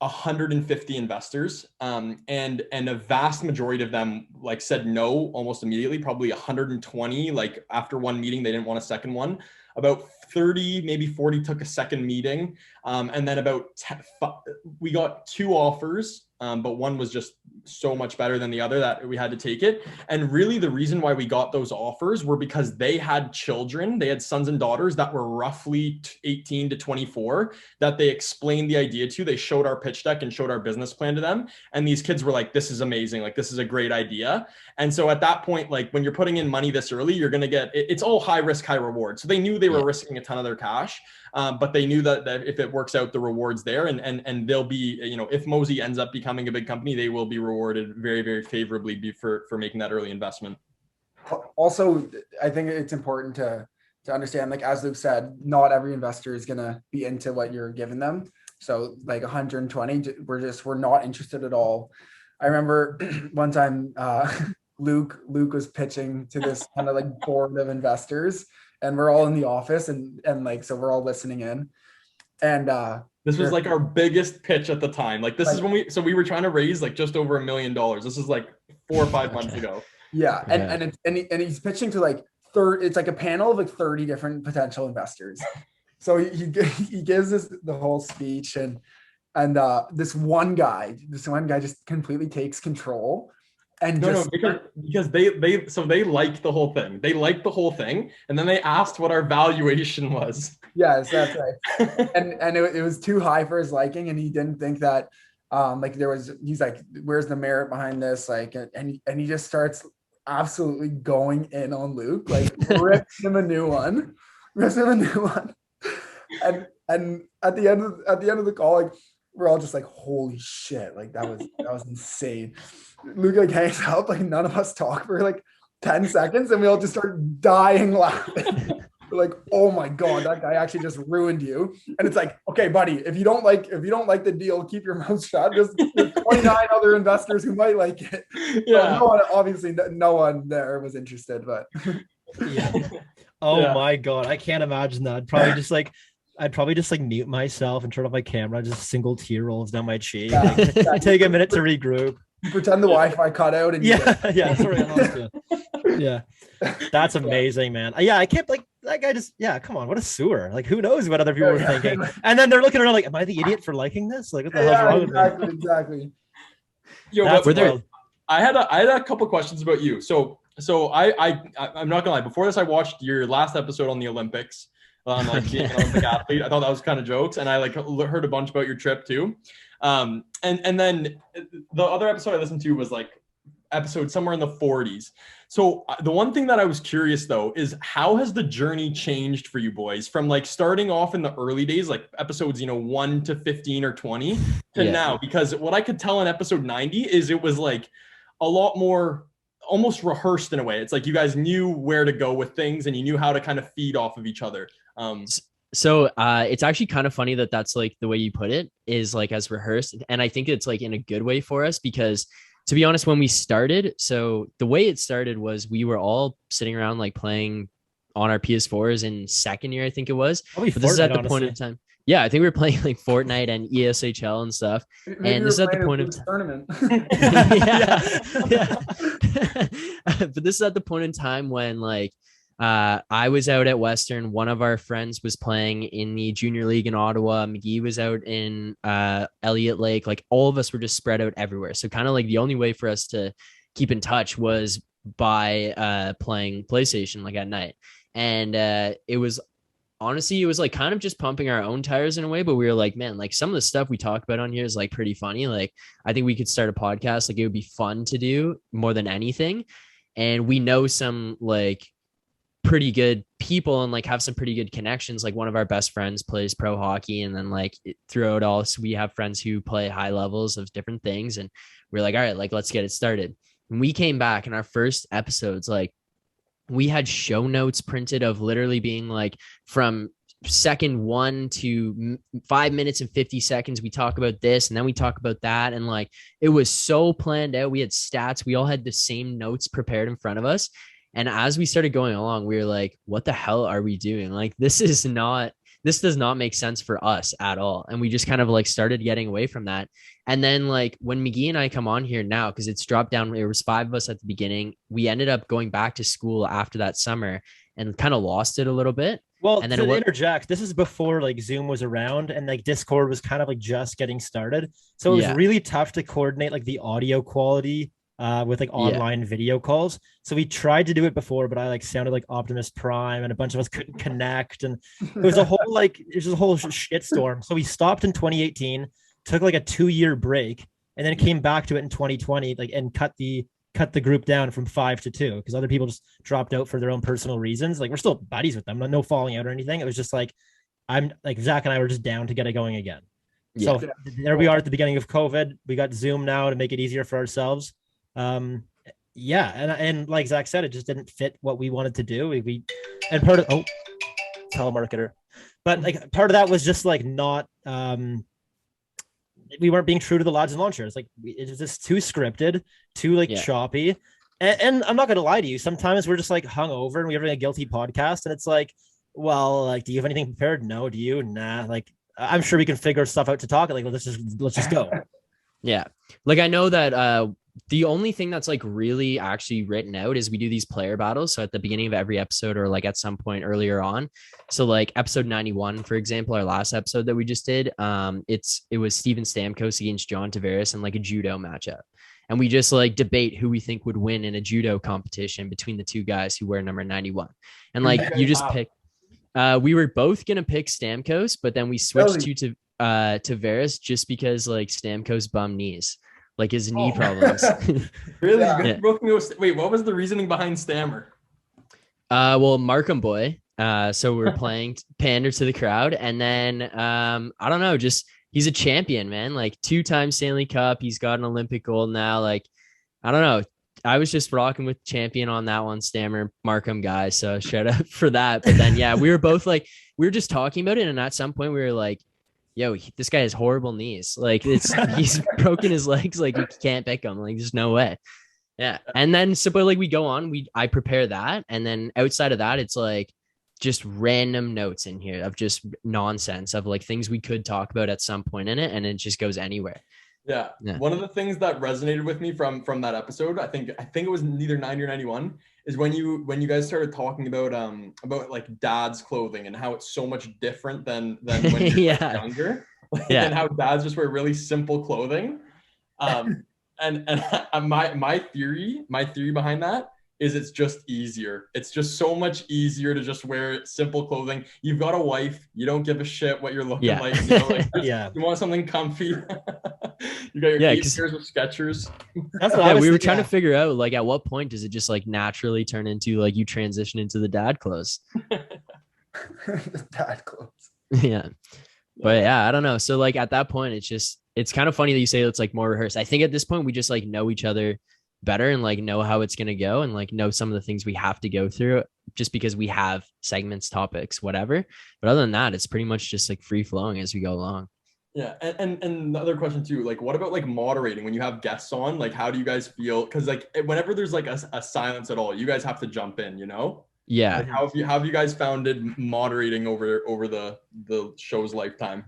150 investors, and a vast majority of them like said no almost immediately. Probably 120, like after one meeting, they didn't want a second one. About 30, maybe 40 took a second meeting, and then about 10, we got 2 offers, but one was just so much better than the other that we had to take it. And really the reason why we got those offers were because they had children, they had sons and daughters that were roughly 18 to 24 that they explained the idea to. They showed our pitch deck and showed our business plan to them, and these kids were like, this is amazing, like this is a great idea. And so at that point, like when you're putting in money this early, you're going to get, it's all high risk, high reward. So they knew they were risking a ton of their cash, but they knew that if it works out, the rewards there, and they'll be, you know, if Mosea ends up becoming a big company, they will be rewarded very, very favorably for making that early investment. Also, I think it's important to understand, like, as Luke said, not every investor is going to be into what you're giving them. So like 120, we're not interested at all. I remember one time, Luke was pitching to this kind of like board of investors, and we're all in the office, and like, so we're all listening in. And this was like our biggest pitch at the time. Like this is when we were trying to raise like just over $1 million. This is like 4 or 5 months ago. Yeah. And he's pitching to like it's like a panel of like 30 different potential investors. So he gives us the whole speech, and this one guy just completely takes control. And because they liked the whole thing. They liked the whole thing, and then they asked what our valuation was. Yes, that's right. and it was too high for his liking, and he didn't think that like he's like, where's the merit behind this? Like, and he just starts absolutely going in on Luke, like rips him a new one. And at the end of the call, like, we're all just like, holy shit, like that was insane. Luke like hangs up, like none of us talk for like 10 seconds, and we all just start dying laughing. We're like, oh my God, that guy actually just ruined you. And it's like, okay, buddy, if you don't like the deal, keep your mouth shut. There's 29 other investors who might like it. Yeah. No one there was interested, but yeah. Oh my God, I can't imagine that. I'd probably just like mute myself and turn off my camera. Just a single tear rolls down my cheek. Yeah, exactly. Take a minute to regroup. Pretend the Wi-Fi cut out. And yeah. That's amazing, man. Yeah, I can't, like, that guy just, come on, what a sewer. Like, who knows what other people were thinking? And then they're looking around like, am I the idiot for liking this? Like, what the hell's wrong with me? Exactly. Yo, I had a couple questions about you. So I'm not gonna lie. Before this, I watched your last episode on the Olympics. Being an Olympic athlete. I thought that was kind of jokes, and I like heard a bunch about your trip too. And then the other episode I listened to was like episode somewhere in the 40s. So the one thing that I was curious though is, how has the journey changed for you boys from like starting off in the early days, like episodes 1 to 15 or 20 to now? Because what I could tell in episode 90 is it was like a lot more almost rehearsed in a way. It's like you guys knew where to go with things, and you knew how to kind of feed off of each other. So it's actually kind of funny that that's like the way you put it, is like as rehearsed. And I think it's like in a good way for us, because to be honest, when we started, so the way it started was we were all sitting around like playing on our PS4s in second year, I think it was. But this is at the point in time. Yeah, I think we were playing like Fortnite and ESHL and stuff. Maybe and this is at the point of tournament. But this is at the point in time when like I was out at Western. One of our friends was playing in the junior league in Ottawa. McGee was out in Elliott Lake. Like all of us were just spread out everywhere. So kind of like the only way for us to keep in touch was by playing PlayStation like at night. And it was like kind of just pumping our own tires in a way, but we were like, man, like some of the stuff we talk about on here is like pretty funny. Like I think we could start a podcast. Like it would be fun to do more than anything. And we know some like pretty good people and like have some pretty good connections. Like one of our best friends plays pro hockey, and then like throughout all, so we have friends who play high levels of different things. And we're like, all right, like let's get it started. And we came back in our first episodes, like we had show notes printed of literally being like from second 1 to 5 minutes and 50 seconds. We talk about this and then we talk about that. And like, it was so planned out. We had stats. We all had the same notes prepared in front of us. And as we started going along, we were like, what the hell are we doing? Like, this is not this does not make sense for us at all. And we just kind of like started getting away from that. And then like when McGee and I come on here now, because it's dropped down, there was 5 of us at the beginning. We ended up going back to school after that summer and kind of lost it a little bit. Well, And then to interject, this is before like Zoom was around and like Discord was kind of like just getting started. So it was really tough to coordinate like the audio quality with like online video calls. So we tried to do it before, but I like sounded like Optimus Prime and a bunch of us couldn't connect. And it was a whole shitstorm. So we stopped in 2018, took like a 2-year break, and then came back to it in 2020, like and cut the group down from 5 to 2 because other people just dropped out for their own personal reasons. Like we're still buddies with them, no falling out or anything. It was just like I'm like Zach and I were just down to get it going again. So there we are at the beginning of COVID. We got Zoom now to make it easier for ourselves. And like Zach said, it just didn't fit what we wanted to do. We and part of telemarketer, but like part of that was just like not we weren't being true to the lads and launchers. Like it was just too scripted, too like choppy. And I'm not gonna lie to you. Sometimes we're just like hungover and we're having a guilty podcast, and it's like, well, like, do you have anything prepared? No. Do you? Nah. Like, I'm sure we can figure stuff out to talk. Like, let's just go. Yeah. Like I know that the only thing that's like really actually written out is we do these player battles. So at the beginning of every episode or like at some point earlier on. So like episode 91, for example, our last episode that we just did, it was Steven Stamkos against John Tavares in like a judo matchup. And we just like debate who we think would win in a judo competition between the 2 guys who wear number 91. And like you just pick, we were both going to pick Stamkos, but then we switched to Tavares just because like Stamkos bum knees. Like his knee problems. Really? Yeah. Wait, what was the reasoning behind Stammer? Well, Markham boy. So we're playing pander to the crowd. And then I don't know, just he's a champion, man. Like 2-time Stanley Cup. He's got an Olympic gold now. Like, I don't know. I was just rocking with champion on that one, Stammer Markham guy. So shout out for that. But then we were both like, we were just talking about it. And at some point we were like, yo, this guy has horrible knees. Like he's broken his legs. Like you can't pick him. Like there's no way. Yeah. And then but like we go on, I prepare that. And then outside of that, it's like just random notes in here of just nonsense of like things we could talk about at some point in it. And it just goes anywhere. Yeah. One of the things that resonated with me from that episode, I think it was either 90 or 91, is when you guys started talking about like dad's clothing and how it's so much different than when you're like younger. And how dads just wear really simple clothing. And my theory behind that is it's just easier. It's just so much easier to just wear simple clothing. You've got a wife. You don't give a shit what you're looking like. You know, like you want something comfy. You got your 8 pairs of Skechers. That's what we were trying to figure out. Like, at what point does it just like naturally turn into like you transition into the dad clothes? The dad clothes. Yeah. But yeah, I don't know. So like at that point, it's kind of funny that you say it's like more rehearsed. I think at this point we just like know each other better and like know how it's going to go and like know some of the things we have to go through just because we have segments, topics, whatever. But other than that, it's pretty much just like free flowing as we go along. Yeah. And the other question too, like what about like moderating when you have guests on? Like how do you guys feel? Because like whenever there's like a silence at all, you guys have to jump in, you know? Yeah. Like how have you guys found it moderating over the show's lifetime?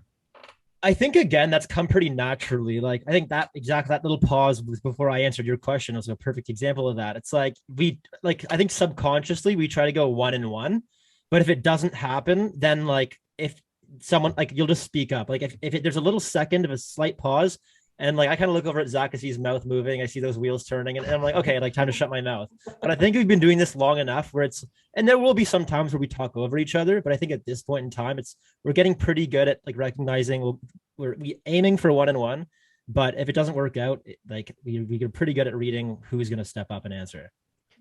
I think again that's come pretty naturally. Like I think that little pause before I answered your question was a perfect example of that. It's like I think subconsciously we try to go 1-1, but if it doesn't happen, then like if someone like you'll just speak up. Like if there's a little second of a slight pause, and like I kind of look over at Zach, I see his mouth moving, I see those wheels turning, and I'm like, okay, like time to shut my mouth. But I think we've been doing this long enough where and there will be some times where we talk over each other, but I think at this point in time, we're getting pretty good at like recognizing we're aiming for 1-1, but if it doesn't work out, like we get pretty good at reading who's going to step up and answer.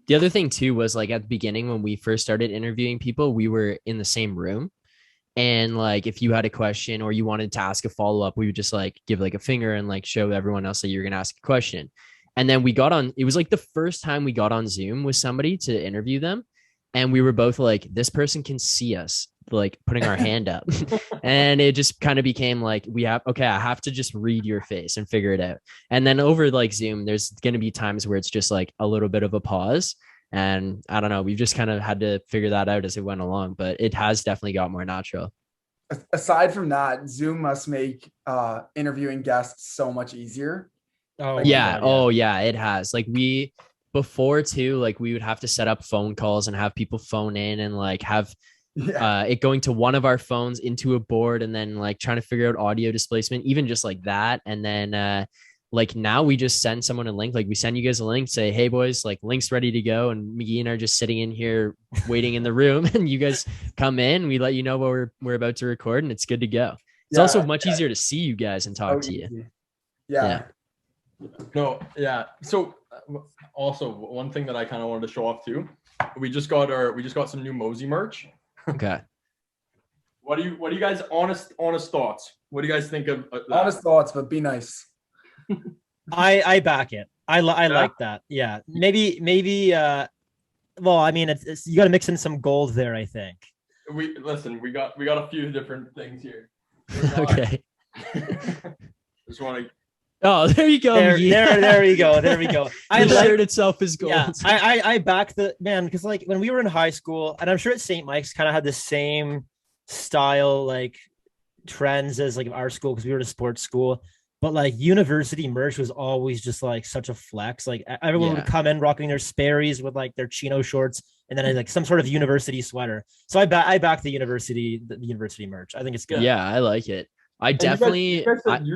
The other thing too was like at the beginning when we first started interviewing people, we were in the same room. And like, if you had a question or you wanted to ask a follow-up, we would just like give like a finger and like show everyone else that you're going to ask a question. And then it was like the first time we got on Zoom with somebody to interview them. And we were both like, this person can see us, like putting our hand up. And it just kind of became like, I have to just read your face and figure it out. And then over like Zoom, there's going to be times where it's just like a little bit of a pause. And I don't know, we've just kind of had to figure that out as it went along, but it has definitely got more natural. aside from that, Zoom must make interviewing guests so much easier. Oh Like, my Yeah. God, Oh yeah, it has. Like before too, like we would have to set up phone calls and have people phone in and like have Yeah. it going to one of our phones into a board and then like trying to figure out audio displacement, even just like that. And then like now we just send someone a link. Like we send you guys a link, say, hey boys, like link's ready to go. And McGee and I are just sitting in here waiting in the room and you guys come in, we let you know what we're about to record and it's good to go. It's Yeah, also much easier to see you guys and talk so to you. easy. Yeah. No, yeah. So also one thing that I kind of wanted to show off too, we just got some new Mosey merch. Okay. What do you guys honest thoughts? What do you guys think of that? Honest thoughts, but be nice. I back it. I like that. Yeah. Maybe well, I mean it's you got to mix in some gold there, I think. We got a few different things here. We're not- Okay. Just want to. Oh, there you go. There McGee. we go. There we go. I The like shirt itself is gold. Yeah, I back the man because like when we were in high school, and I'm sure at St. Mike's kind of had the same style like trends as like our school because we were in a sports school. But like university merch was always just like such a flex. Like everyone Yeah. would come in rocking their Sperry's with like their chino shorts and then like some sort of university sweater. So I back the university merch. I think it's good. Yeah, I like it. I And you guys- definitely you guys said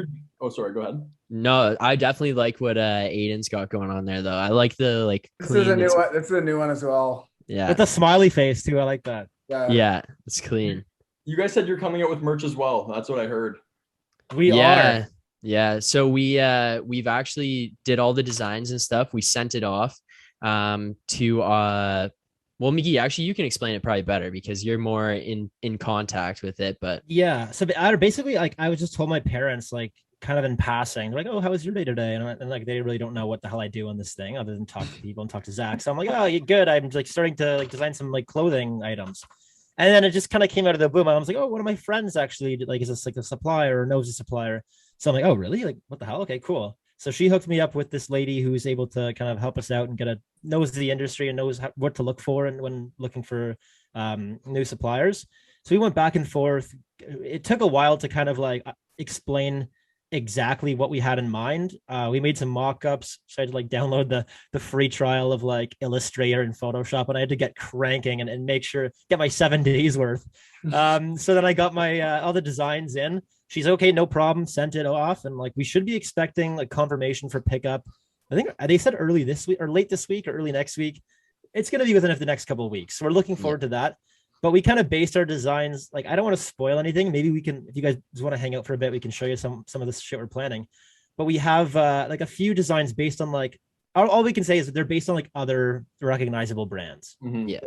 oh, sorry. Go ahead. no, I definitely like what Aidan's got going on there though. I like the like This clean. is a new it's- one. This is a new one as well. Yeah. With the smiley face too. I like that. Yeah. Yeah, it's clean. You guys said you're coming out with merch as well. That's what I heard. We Yeah. are. Yeah. So we've actually did all the designs and stuff. We sent it off to well, McGee, actually you can explain it probably better because you're more in contact with it, but Yeah. So basically, like, I was just told my parents, like, kind of in passing, they're like, "Oh, how was your day today?" And like, they really don't know what the hell I do on this thing other than talk to people and talk to Zach. So I'm like, "Oh, you're good." I'm like starting to like design some like clothing items, and then it just kind of came out of the blue. I was like, "Oh, one of my friends actually like is this like a supplier or knows a supplier." So I'm like, "Oh, really? Like, what the hell? Okay, cool." So she hooked me up with this lady who's able to kind of help us out and knows the industry and knows what to look for and when looking for new suppliers. So we went back and forth. It took a while to kind of like explain exactly what we had in mind. We made some mock-ups. So I had to like download the free trial of like Illustrator and Photoshop, and I had to get cranking and make sure get my 7 days worth. So then I got my all the designs in. She's okay, no problem. Sent it off, and like we should be expecting like confirmation for pickup. I think they said early this week or late this week or early next week. It's going to be within the next couple of weeks. So we're looking forward to that. But we kind of based our designs. Like, I don't want to spoil anything. Maybe we can, if you guys want to hang out for a bit, we can show you some of the shit we're planning. But we have like a few designs based on like all we can say is that they're based on like other recognizable brands. Mhm. Yeah.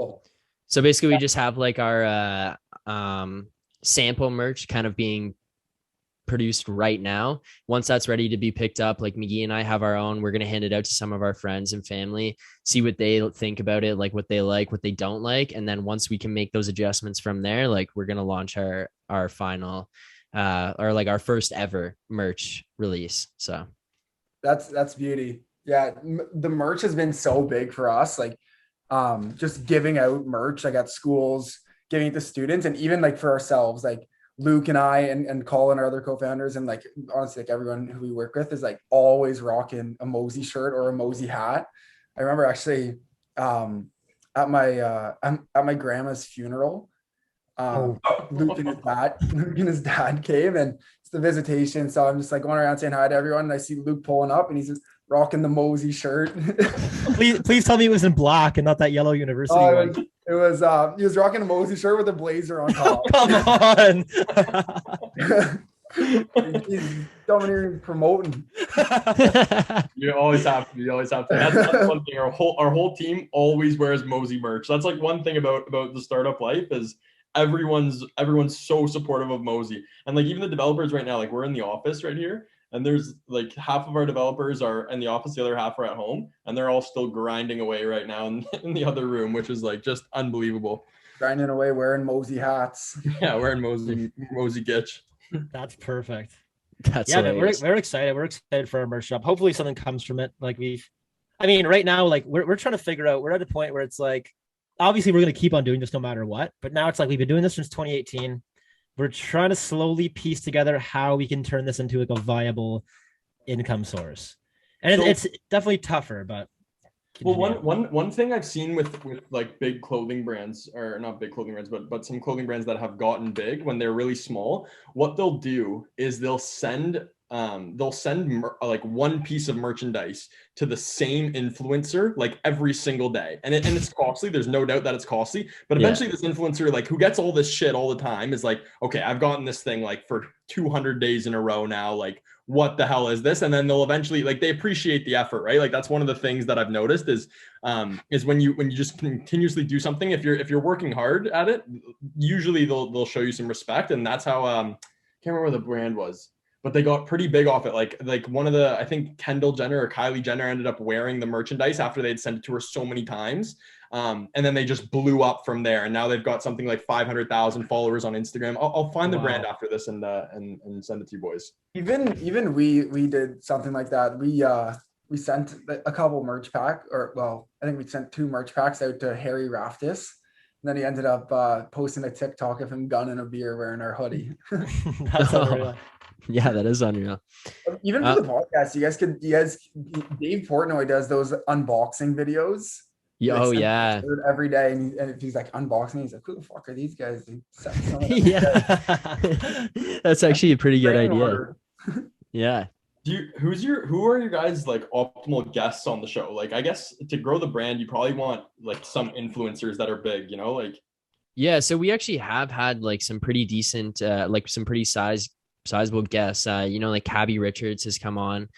So basically we just have like our sample merch kind of being produced right now. Once that's ready to be picked up, like McGee and I have our own, we're going to hand it out to some of our friends and family, see what they think about it, like what they like, what they don't like. And then once we can make those adjustments from there, like we're going to launch our final or like our first ever merch release. So That's beauty. Yeah. The merch has been so big for us. Like just giving out merch, like at schools, giving it to students, and even like for ourselves, like Luke and I and Colin, our other co-founders, and like honestly, like everyone who we work with is like always rocking a Mosey shirt or a Mosey hat. I remember actually at my grandma's funeral, Luke and his dad came, and it's the visitation. So I'm just like going around saying hi to everyone, and I see Luke pulling up, and he's just rocking the Mosey shirt. please tell me it was in black and not that yellow university one. It was he was rocking a Mosey shirt with a blazer on top. Come on. He's domineering promoting. You always have to. You always have to. That's one thing. Our whole team always wears Mosey merch. That's like one thing about the startup life is everyone's so supportive of Mosey. And like even the developers right now, like we're in the office right here, and there's like half of our developers are in the office, the other half are at home, and they're all still grinding away right now in the other room, which is like just unbelievable. Grinding away, wearing Mosey hats. Yeah, wearing Mosey Gitch. That's perfect. that's Yeah, man, hilarious. we're excited. We're excited for our merch shop. Hopefully something comes from it. Like right now, like we're trying to figure out, we're at a point where it's like, obviously we're going to keep on doing this no matter what, but now it's like, we've been doing this since 2018. we're trying to slowly piece together how we can turn this into like a viable income source. And So- it's definitely tougher, but Well, continue. one thing I've seen with like big clothing brands, or not big clothing brands, but some clothing brands that have gotten big when they're really small, what they'll do is they'll send like one piece of merchandise to the same influencer like every single day, and it's costly. There's no doubt that it's costly, but eventually this influencer, like, who gets all this shit all the time, is like, okay, I've gotten this thing like for 200 days in a row now, like, what the hell is this? And then they'll eventually, like, they appreciate the effort, right? Like, that's one of the things that I've noticed is when you just continuously do something, if you're working hard at it, usually they'll show you some respect. And that's how can't remember what the brand was, but they got pretty big off it. Like one of the, I think Kendall Jenner or Kylie Jenner ended up wearing the merchandise after they'd sent it to her so many times. And then they just blew up from there. And now they've got something like 500,000 followers on Instagram. I'll find the brand after this and send it to you boys. Even we did something like that. We sent a couple merch pack, or well, I think we sent 2 merch packs out to Harry Raftis. And then he ended up posting a TikTok of him gunning a beer wearing our hoodie. That's unreal. Yeah, that is unreal. Even for the podcast, Dave Portnoy does those unboxing videos. Oh yeah. Every day, and he's like unboxing. He's like, "Who the fuck are these guys?" Yeah, that's actually a pretty good idea. Yeah. Who are your guys like optimal guests on the show? Like, I guess to grow the brand, you probably want like some influencers that are big, you know, like. Yeah, so we actually have had like some pretty decent, like some pretty sizable guests. Like Cabby Richards has come on,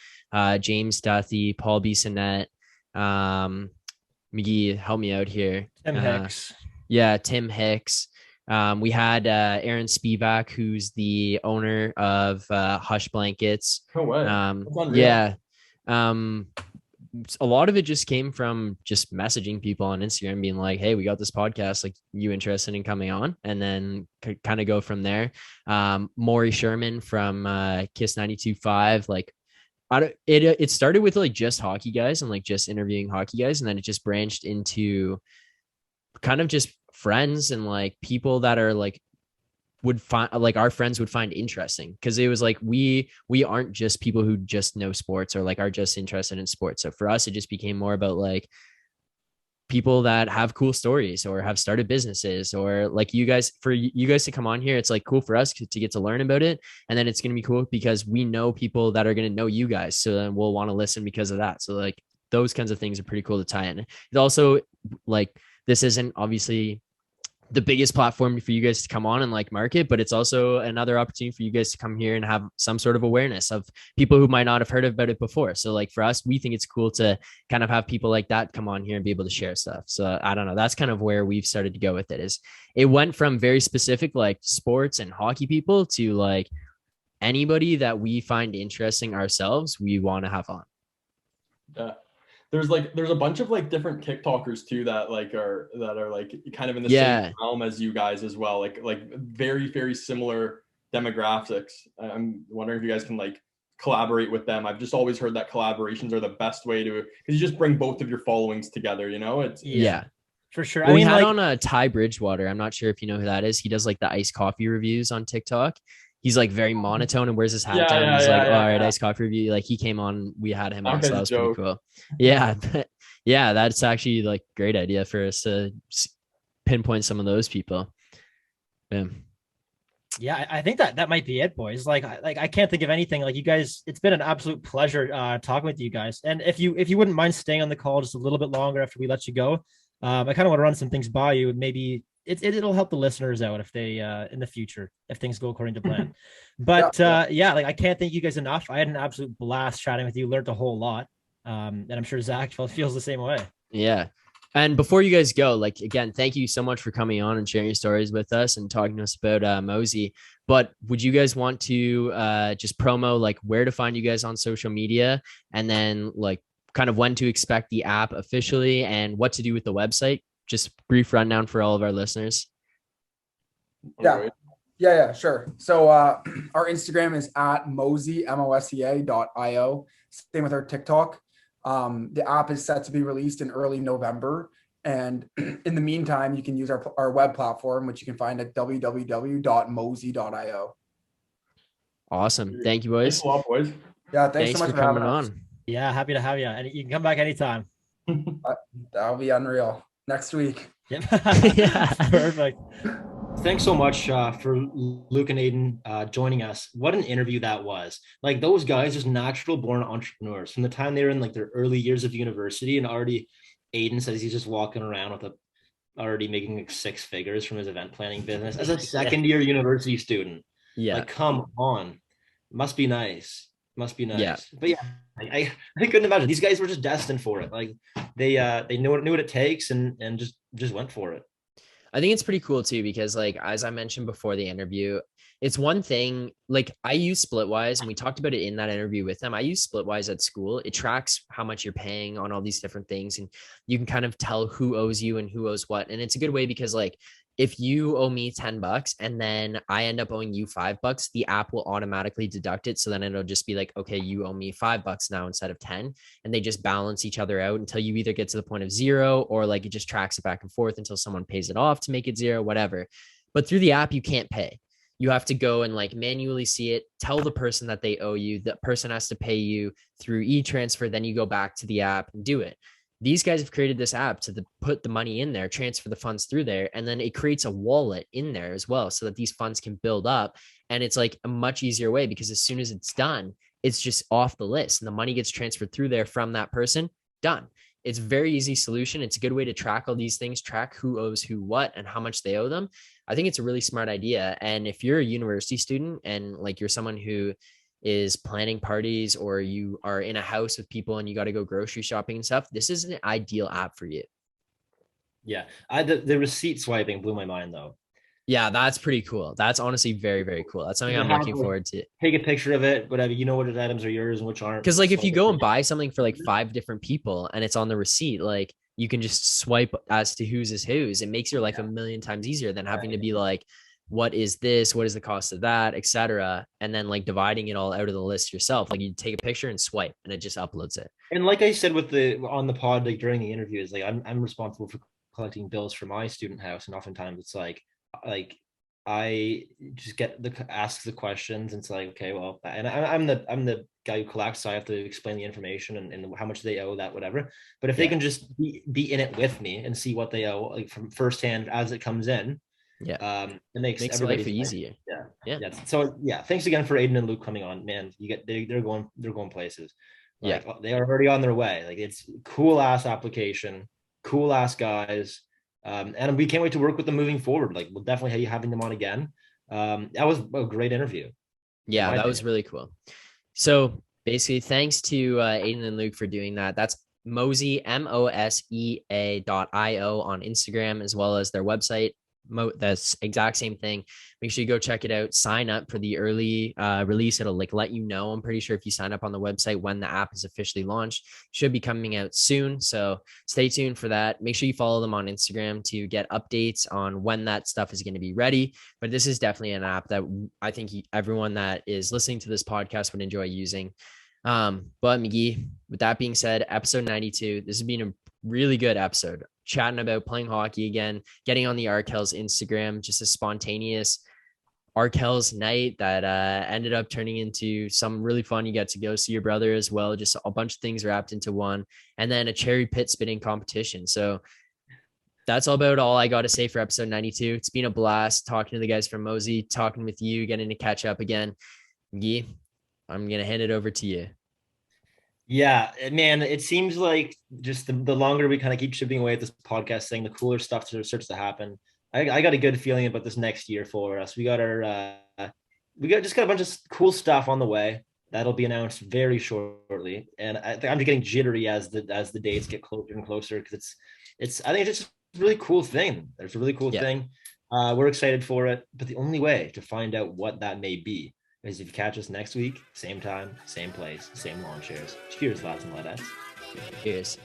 James Duthie, Paul Bissonnette, McGee, help me out here. Tim Hicks. Yeah, Tim Hicks. We had Aaron Spivak, who's the owner of Hush Blankets. No way. Yeah. A lot of it just came from just messaging people on Instagram being like, hey, we got this podcast, like, you interested in coming on? And then kind of go from there. Maury Sherman from Kiss 92.5, like, it started with like just hockey guys and like just interviewing hockey guys, and then it just branched into kind of just friends and like people that are like would find, like, our friends would find interesting, because it was like we aren't just people who just know sports or like are just interested in sports. So for us, it just became more about like people that have cool stories or have started businesses, or like you guys to come on here. It's like cool for us to get to learn about it, and then it's going to be cool because we know people that are going to know you guys, so then we'll want to listen because of that. So like those kinds of things are pretty cool to tie in. It also, like, this isn't obviously the biggest platform for you guys to come on and like market, but it's also another opportunity for you guys to come here and have some sort of awareness of people who might not have heard about it before. So like for us, we think it's cool to kind of have people like that come on here and be able to share stuff. So I don't know, that's kind of where we've started to go with it. Is it went from very specific like sports and hockey people to like anybody that we find interesting ourselves, we want to have on. Yeah. There's a bunch of like different TikTokers too that are like kind of in the same realm as you guys as well. Like very, very similar demographics. I'm wondering if you guys can like collaborate with them. I've just always heard that collaborations are the best way to, because you just bring both of your followings together, you know? It's for sure. Well, we had on a Ty Bridgewater. I'm not sure if you know who that is. He does like the iced coffee reviews on TikTok. He's like very monotone and wears his hat down. He's like, all right, iced coffee review. Like he came on, we had him on, so that was pretty cool. Yeah. Yeah. That's actually like a great idea for us to pinpoint some of those people. Yeah, I think that might be it, boys. Like I can't think of anything. Like you guys, it's been an absolute pleasure talking with you guys. And if you wouldn't mind staying on the call just a little bit longer after we let you go, I kind of want to run some things by you. Maybe it'll help the listeners out if they in the future, if things go according to plan. But like I can't thank you guys enough. I had an absolute blast chatting with you. Learned a whole lot, and I'm sure Zach feels the same way. Yeah. And before you guys go, like, again, thank you so much for coming on and sharing your stories with us and talking to us about Mosey. But would you guys want to just promo like where to find you guys on social media, and then like kind of when to expect the app officially and what to do with the website? Just brief rundown for all of our listeners. Yeah, sure. So our Instagram is at Mosea, Mosea.io. Same with our TikTok. The app is set to be released in early November. And in the meantime, you can use our web platform, which you can find at www.mosey.io. Awesome. Thank you, Thanks boys. a lot, boys. Yeah, thanks Thanks so much for for having coming us. on. Yeah, happy to have you. And you can come back anytime. That'll be unreal. Next week. Yep. Yeah. Perfect. Thanks so much for Luke and Aidan joining us. What an interview that was. Like, those guys, just natural born entrepreneurs from the time they were in like their early years of university, and already Aidan says he's just walking around with already making like 6 figures from his event planning business as a second year university student. Yeah. Like, come on. Must be nice. Yeah. But yeah, I couldn't imagine. These guys were just destined for it. Like, they knew what it takes, and just went for it. I think it's pretty cool too, because like, as I mentioned before the interview, it's one thing, like I use Splitwise and we talked about it in that interview with them. I use Splitwise at school. It tracks how much you're paying on all these different things, and you can kind of tell who owes you and who owes what. And it's a good way because like, if you owe me $10 and then I end up owing you $5, the app will automatically deduct it. So then it'll just be like, okay, you owe me $5 now instead of 10. And they just balance each other out until you either get to the point of 0, or like it just tracks it back and forth until someone pays it off to make it 0, whatever. But through the app, you can't pay. You have to go and like manually see it, tell the person that they owe you. That person has to pay you through e-transfer. Then you go back to the app and do it. These guys have created this app to put the money in there, transfer the funds through there, and then it creates a wallet in there as well so that these funds can build up. And it's like a much easier way, because as soon as it's done, it's just off the list and the money gets transferred through there from that person. Done. It's a very easy solution. It's a good way to track all these things, track who owes who what and how much they owe them. I think it's a really smart idea. And if you're a university student and like you're someone who is planning parties, or you are in a house with people and you got to go grocery shopping and stuff, this is an ideal app for you. Yeah. The receipt swiping blew my mind though. Yeah, that's pretty cool. That's honestly very, very cool. That's something I'm looking forward to. Take a picture of it, whatever, you know what items are yours and which aren't. Because like if you go and buy something for like 5 different people and it's on the receipt, like you can just swipe as to whose is whose. It makes your life a million times easier than having to be like, what is this? What is the cost of that, etc. And then like dividing it all out of the list yourself. Like you take a picture and swipe and it just uploads it. And like I said on the pod, like during the interview, is like I'm responsible for collecting bills for my student house, and oftentimes it's like I just get ask the questions, and it's like, okay, well, and I'm the guy who collects, so I have to explain the information and how much they owe, that whatever. But if they can just be in it with me and see what they owe, like from firsthand as it comes in, it makes life easier. Yeah. So yeah, thanks again for Aidan and Luke coming on. Man, they're going places. Like, they are already on their way. Like, it's cool ass application, cool ass guys. And we can't wait to work with them moving forward. Like, we'll definitely be having them on again. That was a great intervieio. Yeah, that was really cool. So basically, thanks to Aidan and Luke for doing that. That's Mosea, MOSEA.io on Instagram, as well as their website. That's exact same thing. Make sure you go check it out. Sign up for the early release. It'll like let you know. I'm pretty sure if you sign up on the website when the app is officially launched, should be coming out soon. So stay tuned for that. Make sure you follow them on Instagram to get updates on when that stuff is going to be ready. But this is definitely an app that I think everyone that is listening to this podcast would enjoy using. But McGee, with that being said, episode 92, this has been a really good episode, chatting about playing hockey again, getting on the Arkells Instagram, just a spontaneous Arkells night that ended up turning into some really fun. You get to go see your brother as well, just a bunch of things wrapped into one, and then a cherry pit spitting competition. So that's all I got to say for episode 92. It's been a blast talking to the guys from Mosea, talking with you, getting to catch up again. McGee, I'm going to hand it over to you. Yeah, man, it seems like just the longer we kind of keep chipping away at this podcast thing, the cooler stuff starts to happen. I got a good feeling about this next year for us. We got a bunch of cool stuff on the way that'll be announced very shortly. And I'm just getting jittery as the dates get closer and closer, because I think it's just a really cool thing. It's a really cool thing. We're excited for it, but the only way to find out what that may be is if you catch us next week, same time, same place, same lawn chairs. Cheers, lads and ladettes. Cheers.